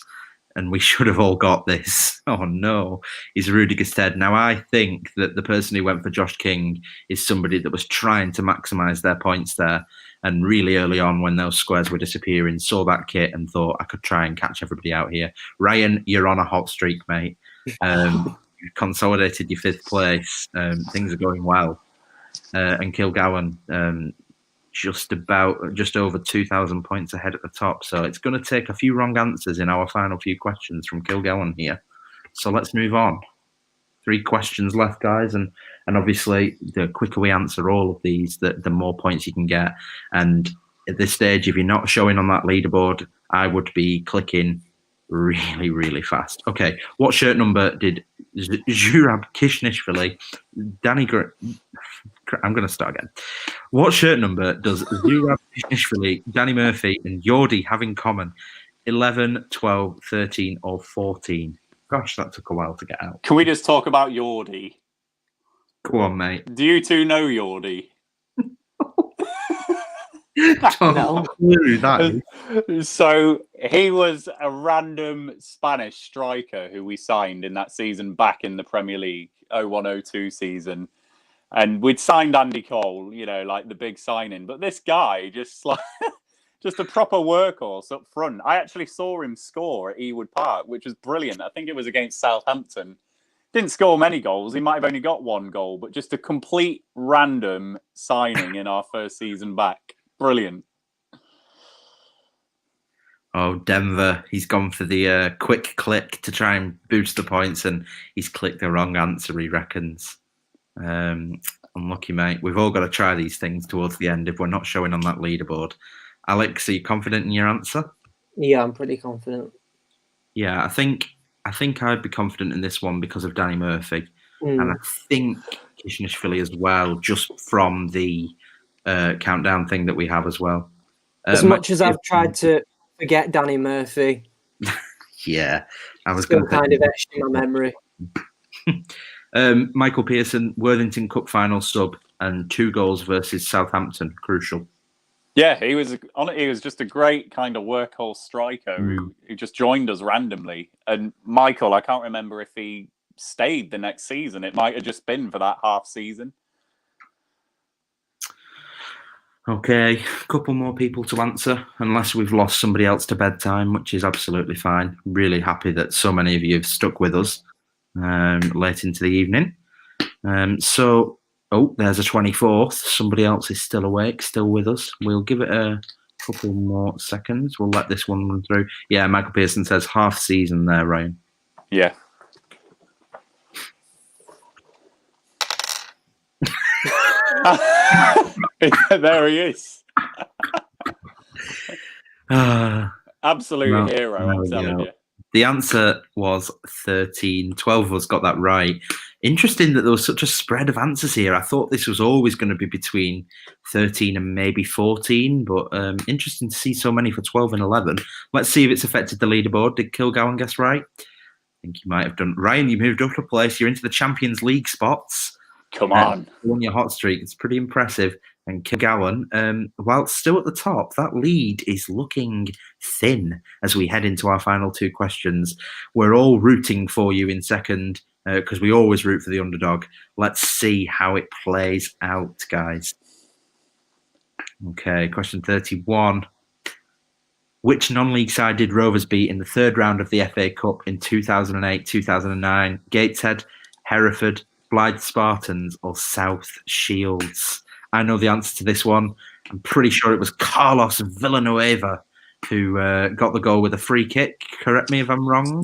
and we should have all got this, oh no, is Rudiger Stead. Now, I think that the person who went for Josh King is somebody that was trying to maximise their points there, and really early on when those squares were disappearing, saw that kit and thought, I could try and catch everybody out here. Ryan, you're on a hot streak, mate. You've consolidated your 5th place. Things are going well. And Kilgowan, just over 2,000 points ahead at the top. So it's going to take a few wrong answers in our final few questions from Kilgowan here. So let's move on. 3 questions left, guys. And obviously, the quicker we answer all of these, the more points you can get. And at this stage, if you're not showing on that leaderboard, I would be clicking really, really fast. Okay, what shirt number did Zurab Kishnishvili, I'm going to start again. What shirt number does Zurab Kishnishvili, Danny Murphy, and Yordi have in common? 11, 12, 13, or 14? Gosh, that took a while to get out. Can we just talk about Yordi? Go on, mate. Do you two know Yordi? No. So he was a random Spanish striker who we signed in that season back in the Premier League, 01-02 season. And we'd signed Andy Cole, you know, like the big signing. But this guy just like just a proper workhorse up front. I actually saw him score at Ewood Park, which was brilliant. I think it was against Southampton. Didn't score many goals. He might have only got 1 goal, but just a complete random signing in our first season back. Brilliant. Oh, Denver. He's gone for the quick click to try and boost the points, and he's clicked the wrong answer, he reckons. Unlucky, mate. We've all got to try these things towards the end if we're not showing on that leaderboard. Alex, are you confident in your answer? Yeah, I'm pretty confident. Yeah, I think I'd be confident in this one because of Danny Murphy. And I think Kishnishvili as well, just from the countdown thing that we have as well. As much as I've tried to forget Danny Murphy, yeah, I was still going kind of etched in my memory. Michael Pearson, Worthington Cup final sub, and 2 goals versus Southampton, crucial. Yeah, he was just a great kind of workhorse striker who just joined us randomly. And Michael, I can't remember if he stayed the next season. It might have just been for that half season. Okay, a couple more people to answer, unless we've lost somebody else to bedtime, which is absolutely fine. Really happy that so many of you have stuck with us late into the evening. Oh, there's a 24th. Somebody else is still awake, still with us. We'll give it a couple more seconds. We'll let this one run through. Yeah, Michael Pearson says half season there, Ryan. Yeah. There he is. Absolute hero, I'm telling you. The answer was 13. 12 of us got that right. Interesting that there was such a spread of answers here. I thought this was always going to be between 13 and maybe 14, but interesting to see so many for 12 and 11. Let's see if it's affected the leaderboard. Did Kilgowan guess right? I think you might have done. Ryan, you moved up a place. You're into the Champions League spots. Come on. On your hot streak, it's pretty impressive. And Kilgallen, while still at the top, that lead is looking thin as we head into our final two questions. We're all rooting for you in second because we always root for the underdog. Let's see how it plays out, guys. Okay, question 31. Which non-league side did Rovers beat in the third round of the FA Cup in 2008-2009? Gateshead, Hereford, Blythe Spartans, or South Shields? I know the answer to this one. I'm pretty sure it was Carlos Villanueva who got the goal with a free kick. Correct me if I'm wrong.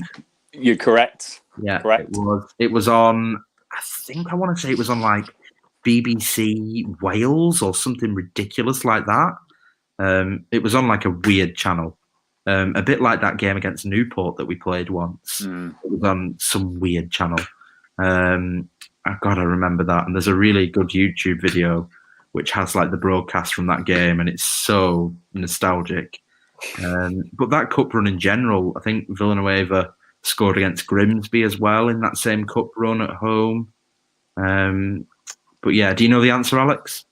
You're correct. Yeah, correct. It was on. I want to say it was on like BBC Wales or something ridiculous like that. It was on like a weird channel, a bit like that game against Newport that we played once. It was on some weird channel. I've got to remember that. And there's a really good YouTube video which has like the broadcast from that game, and it's so nostalgic. But that cup run in general, I think Villanueva scored against Grimsby as well in that same cup run at home. But yeah, do you know the answer, Alex?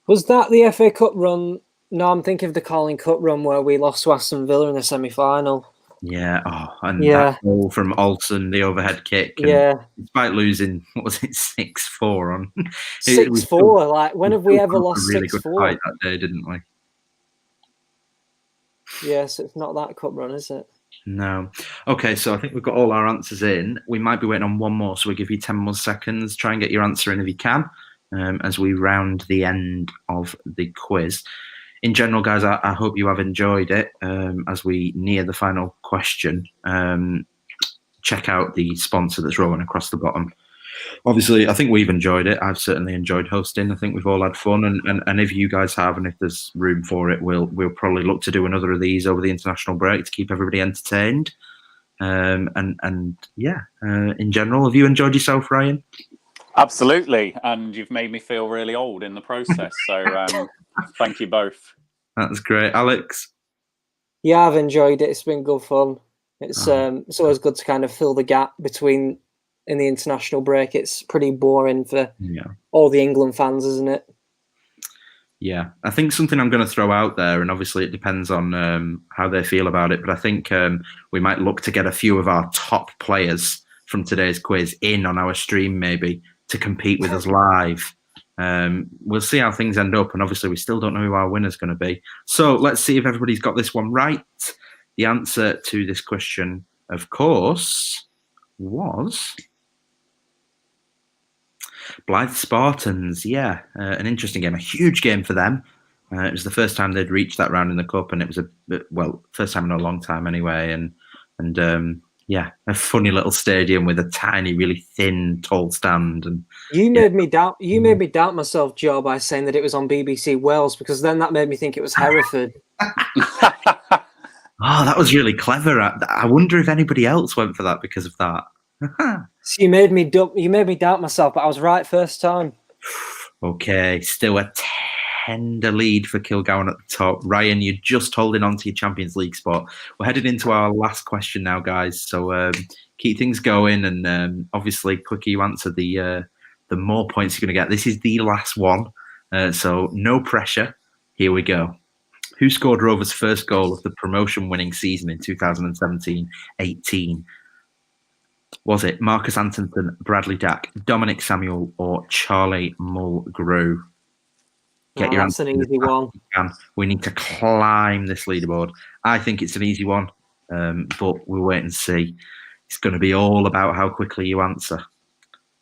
Was that the FA Cup run? No, I'm thinking of the Carling Cup run where we lost to Aston Villa in the semi-final. Yeah, that goal from Olsen, the overhead kick. And despite losing, what was it, 6-4 on? 6-4. Like, when have we ever lost 6-4? Really good fight that day, didn't we? Yes, it's not that cup run, is it? No. Okay, so I think we've got all our answers in. We might be waiting on one more, so we'll give you 10 more seconds. Try and get your answer in if you can, as we round the end of the quiz. In general, guys, I hope you have enjoyed it. As we near the final question, check out the sponsor that's rolling across the bottom. Obviously, I think we've enjoyed it. I've certainly enjoyed hosting. I think we've all had fun, and if you guys have, and if there's room for it, we'll probably look to do another of these over the international break to keep everybody entertained. In general, have you enjoyed yourself, Ryan? Absolutely, and you've made me feel really old in the process. So thank you both. That's great, Alex. Yeah, I've enjoyed it. It's been good fun. It's always good to kind of fill the gap between in the international break. It's pretty boring for all the England fans, isn't it? Yeah, I think something I'm going to throw out there, and obviously it depends on how they feel about it, but I think we might look to get a few of our top players from today's quiz in on our stream maybe to compete with us live. We'll see how things end up, and obviously we still don't know who our winner's going to be. So let's see if everybody's got this one right. The answer to this question, of course, was Blythe Spartans. Yeah, an interesting game, a huge game for them. It was the first time they'd reached that round in the cup, and it was first time in a long time anyway. And a funny little stadium with a tiny, really thin, tall stand. And you made me doubt myself, Joe, by saying that it was on BBC Wales, because then that made me think it was Hereford. Oh, that was really clever. I wonder if anybody else went for that because of that. So you made me doubt myself, but I was right first time. Okay, still a tender lead for Kilgowan at the top. Ryan, you're just holding on to your Champions League spot. We're headed into our last question now, guys. So keep things going, and obviously, quicker you answer, the more points you're going to get. This is the last one, so no pressure. Here we go. Who scored Rovers' first goal of the promotion-winning season in 2017-18? Was it Marcus Antonsen, Bradley Dack, Dominic Samuel, or Charlie Mulgrew? Get your answer. That's an easy one. We need to climb this leaderboard. I think it's an easy one, but we'll wait and see. It's going to be all about how quickly you answer.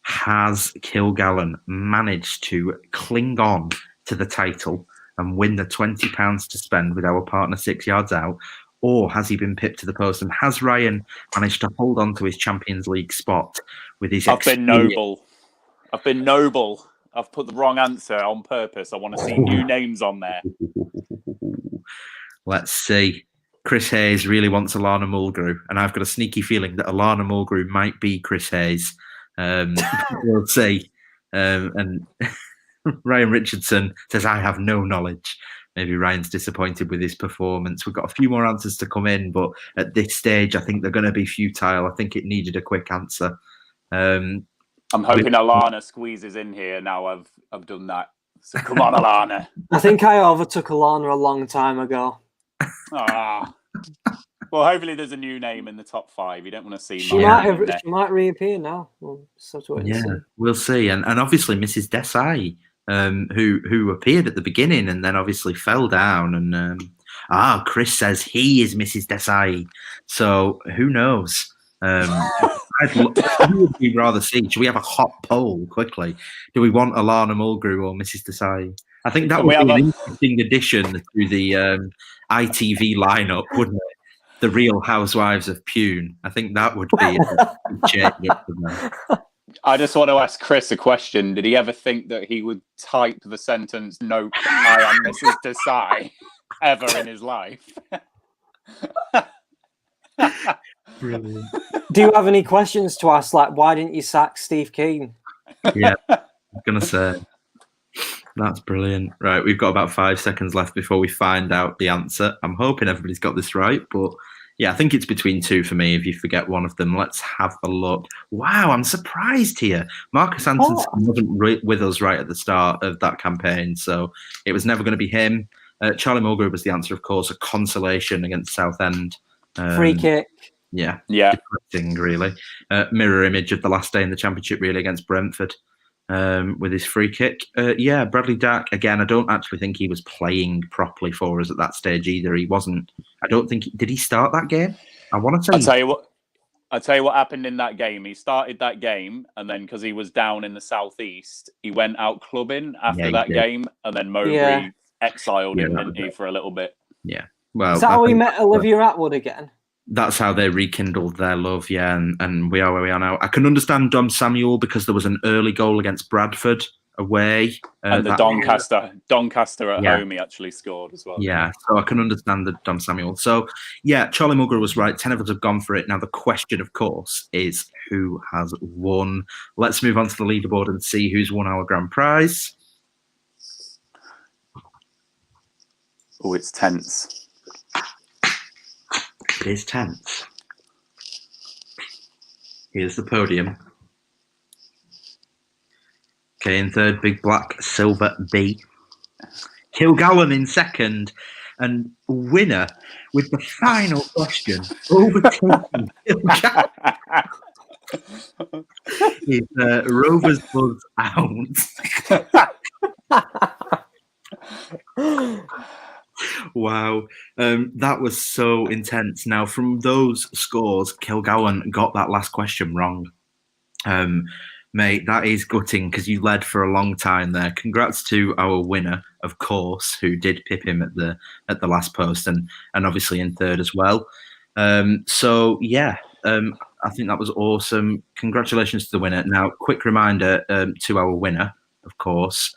Has Kilgallen managed to cling on to the title and win the £20 to spend with our partner 6 yards out? Or has he been pipped to the post? And has Ryan managed to hold on to his Champions League spot with his I've been noble. I've put the wrong answer on purpose. I want to see new names on there. Let's see. Chris Hayes really wants Alana Mulgrew, and I've got a sneaky feeling that Alana Mulgrew might be Chris Hayes. We'll see. And Ryan Richardson says, I have no knowledge. Maybe Ryan's disappointed with his performance. We've got a few more answers to come in, but at this stage, I think they're going to be futile. I think it needed a quick answer. I'm hoping Alana squeezes in here now. I've done that. So come on, Alana. I think I overtook Alana a long time ago. Ah. Well, hopefully there's a new name in the top 5. You don't want to see She might reappear now. We'll just wait and see. We'll see. And obviously Mrs. Desai, who appeared at the beginning and then obviously fell down. And Chris says he is Mrs. Desai. So who knows? Who would we rather see? Should we have a hot poll quickly? Do we want Alana Mulgrew or Mrs. Desai? I think that would be an interesting addition to the ITV lineup, wouldn't it? The Real Housewives of Pune. I think that would be a change up for them. I just want to ask Chris a question. Did he ever think that he would type the sentence, "Nope, I am Mrs. Desai," ever in his life? Brilliant. Do you have any questions to ask? Like, why didn't you sack Steve Keane? Yeah, I was going to say. That's brilliant. Right, we've got about 5 seconds left before we find out the answer. I'm hoping everybody's got this right, but yeah, I think it's between 2 for me. If you forget one of them, let's have a look. Wow, I'm surprised here. Marcus Antonsen wasn't with us right at the start of that campaign, so it was never going to be him. Charlie Mulgrew was the answer, of course, a consolation against Southend. Free kick. Yeah. Depressing, really. Mirror image of the last day in the Championship, really, against Brentford. With his free kick. Bradley Dack, again, I don't actually think he was playing properly for us at that stage either. He wasn't. I don't think. Did he start that game? I want to say. I'll tell you what happened in that game. He started that game, and then because he was down in the southeast, he went out clubbing after that game, and then Mowbray exiled him, didn't he, for a little bit. Yeah. Well, is that how we met Olivia Atwood again? That's how they rekindled their love, and we are where we are now. I can understand Dom Samuel because there was an early goal against Bradford away. And the Doncaster at home, he actually scored as well. Yeah, so I can understand the Dom Samuel. So, yeah, Charlie Mulgrew was right. 10 of us have gone for it. Now, the question, of course, is who has won? Let's move on to the leaderboard and see who's won our grand prize. Oh, it's tense. It is tense. Here's the podium. Okay, in third, Big Black Silver B. Kilgallen in second. And winner with the final question, overtaking Kilgallen, is Rovers Buzz Out. Wow, that was so intense. Now, from those scores, Kilgallen got that last question wrong. Mate, that is gutting because you led for a long time there. Congrats to our winner, of course, who did pip him at the last post and obviously in third as well. I think that was awesome. Congratulations to the winner. Now, quick reminder to our winner, of course.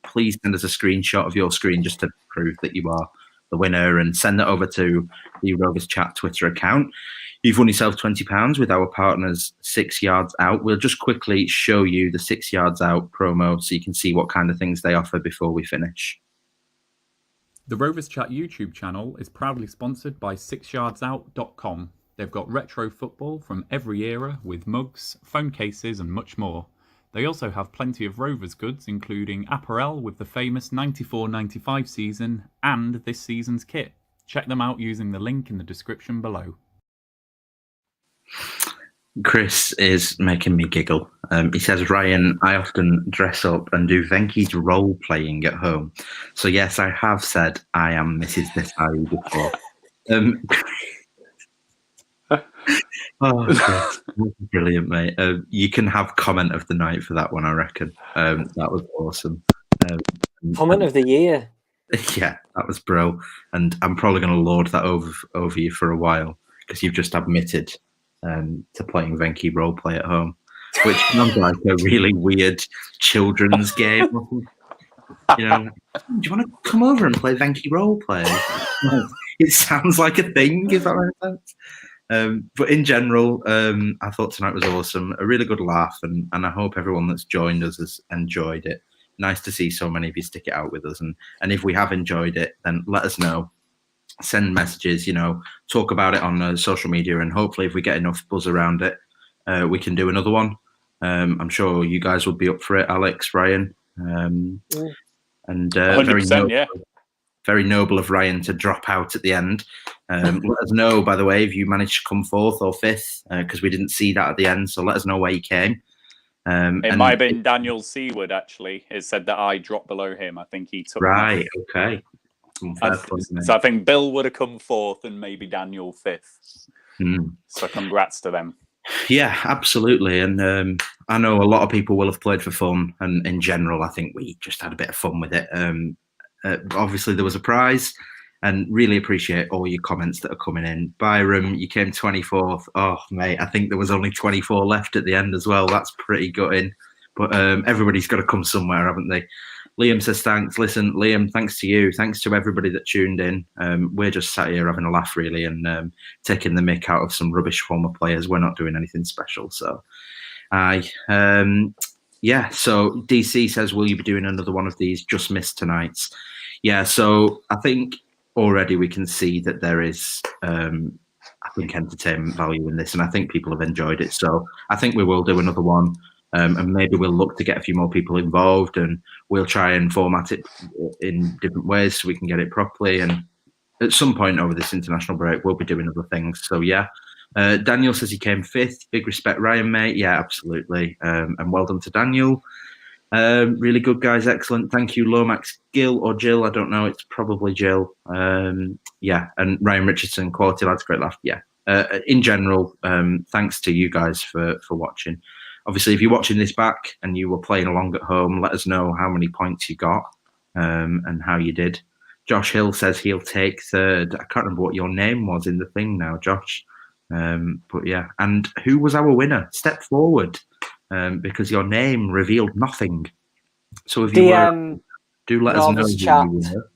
Please send us a screenshot of your screen just to prove that you are the winner and send that over to the Rovers Chat Twitter account. You've won yourself £20 with our partners 6 Yards Out. We'll just quickly show you the 6 Yards Out promo so you can see what kind of things they offer before we finish. The Rovers Chat YouTube channel is proudly sponsored by 6yardsout.com. They've got retro football from every era with mugs, phone cases and much more. They also have plenty of Rovers goods, including apparel with the famous 94-95 season and this season's kit. Check them out using the link in the description below. Chris is making me giggle. He says, Ryan, I often dress up and do Venky's role playing at home. So yes, I have said I am Mrs. Desai before. Oh, brilliant, mate. You can have comment of the night for that one, I reckon. That was awesome. Comment of the year. Yeah, that was bro. And I'm probably going to lord that over you for a while because you've just admitted to playing Venky roleplay at home, which sounds like a really weird children's game. You know, do you want to come over and play Venky roleplay? It sounds like a thing, if that makes sense. But in general, I thought tonight was awesome. A really good laugh, and I hope everyone that's joined us has enjoyed it. Nice to see so many of you stick it out with us. And if we have enjoyed it, then let us know. Send messages, talk about it on social media. And hopefully if we get enough buzz around it, we can do another one. I'm sure you guys will be up for it, Alex, Ryan. And 100%, very noble of Ryan to drop out at the end. Let us know, by the way, if you managed to come fourth or fifth, because we didn't see that at the end. So let us know where you came. It might have been Daniel Seward, actually. It said that I dropped below him. I think he took right. Okay. So I think Bill would have come fourth and maybe Daniel fifth. So congrats to them. Yeah, absolutely. And I know a lot of people will have played for fun. And in general, I think we just had a bit of fun with it. Obviously, there was a prize, and really appreciate all your comments that are coming in. Byram, you came 24th. Oh, mate, I think there was only 24 left at the end as well. That's pretty gutting. But everybody's got to come somewhere, haven't they? Liam says thanks. Listen, Liam, thanks to you. Thanks to everybody that tuned in. We're just sat here having a laugh, really, and taking the mick out of some rubbish former players. We're not doing anything special. So, yeah, so DC says, will you be doing another one of these just missed tonight's? Yeah, so I think already we can see that there is, I think, entertainment value in this, and I think people have enjoyed it. So I think we will do another one. And maybe we'll look to get a few more people involved, and we'll try and format it in different ways so we can get it properly. And at some point over this international break, we'll be doing other things. So, yeah. Daniel says he came fifth. Big respect, Ryan, mate. Yeah, absolutely. And well done to Daniel. Really good, guys. Excellent. Thank you, Lomax. Gil or Jill, I don't know. It's probably Jill. Yeah. And Ryan Richardson, quality lads, great laugh. Yeah. In general, thanks to you guys for watching. Obviously, if you're watching this back and you were playing along at home, let us know how many points you got and how you did. Josh Hill says he'll take third. I can't remember what your name was in the thing now, Josh. But yeah, and who was our winner? Step forward, because your name revealed nothing. So if you were, do let us know who Chat. you were.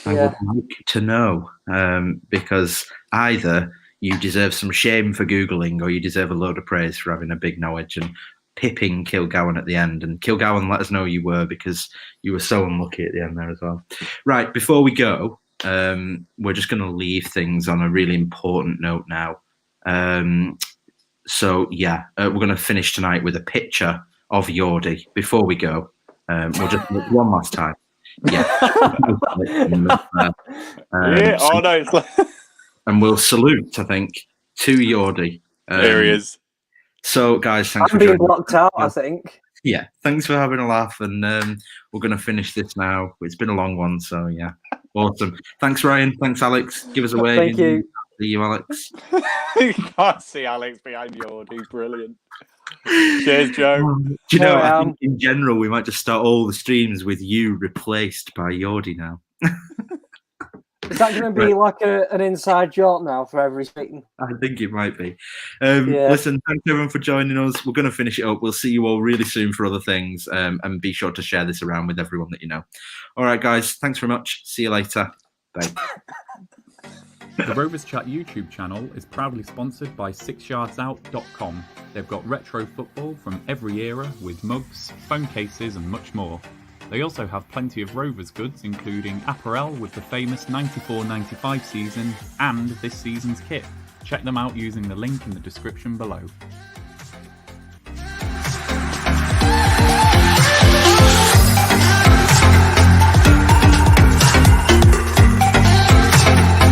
I would like to know, because either you deserve some shame for Googling, or you deserve a load of praise for having a big knowledge and pipping Kilgowan at the end. And Kilgowan, let us know you were, because you were so unlucky at the end there as well. Right, before we go, we're just going to leave things on a really important note now. So, yeah, we're going to finish tonight with a picture of Yordi. Before we go, we'll just look one last time. Yeah. Oh, no. It's like... And we'll salute, I think, to Yordi. There he is. So, guys, thanks I'm for being joining. blocked out, I think. Yeah, thanks for having a laugh, and we're going to finish this now. It's been a long one, so yeah, awesome. Thanks, Ryan. Thanks, Alex. Give us a wave. Thank you. See you, Alex. You can't see Alex behind Yordi. Brilliant. Cheers, Joe. Do you know, I think in general, we might just start all the streams with you replaced by Yordi now. Is that going to be like an inside joke now for every speaking? I think it might be. Listen, thanks everyone for joining us. We're going to finish it up. We'll see you all really soon for other things. And be sure to share this around with everyone that you know. All right, guys. Thanks very much. See you later. Bye. The Rovers Chat YouTube channel is proudly sponsored by 6yardsout.com. They've got retro football from every era with mugs, phone cases and much more. They also have plenty of Rovers goods, including apparel with the famous 94-95 season and this season's kit. Check them out using the link in the description below.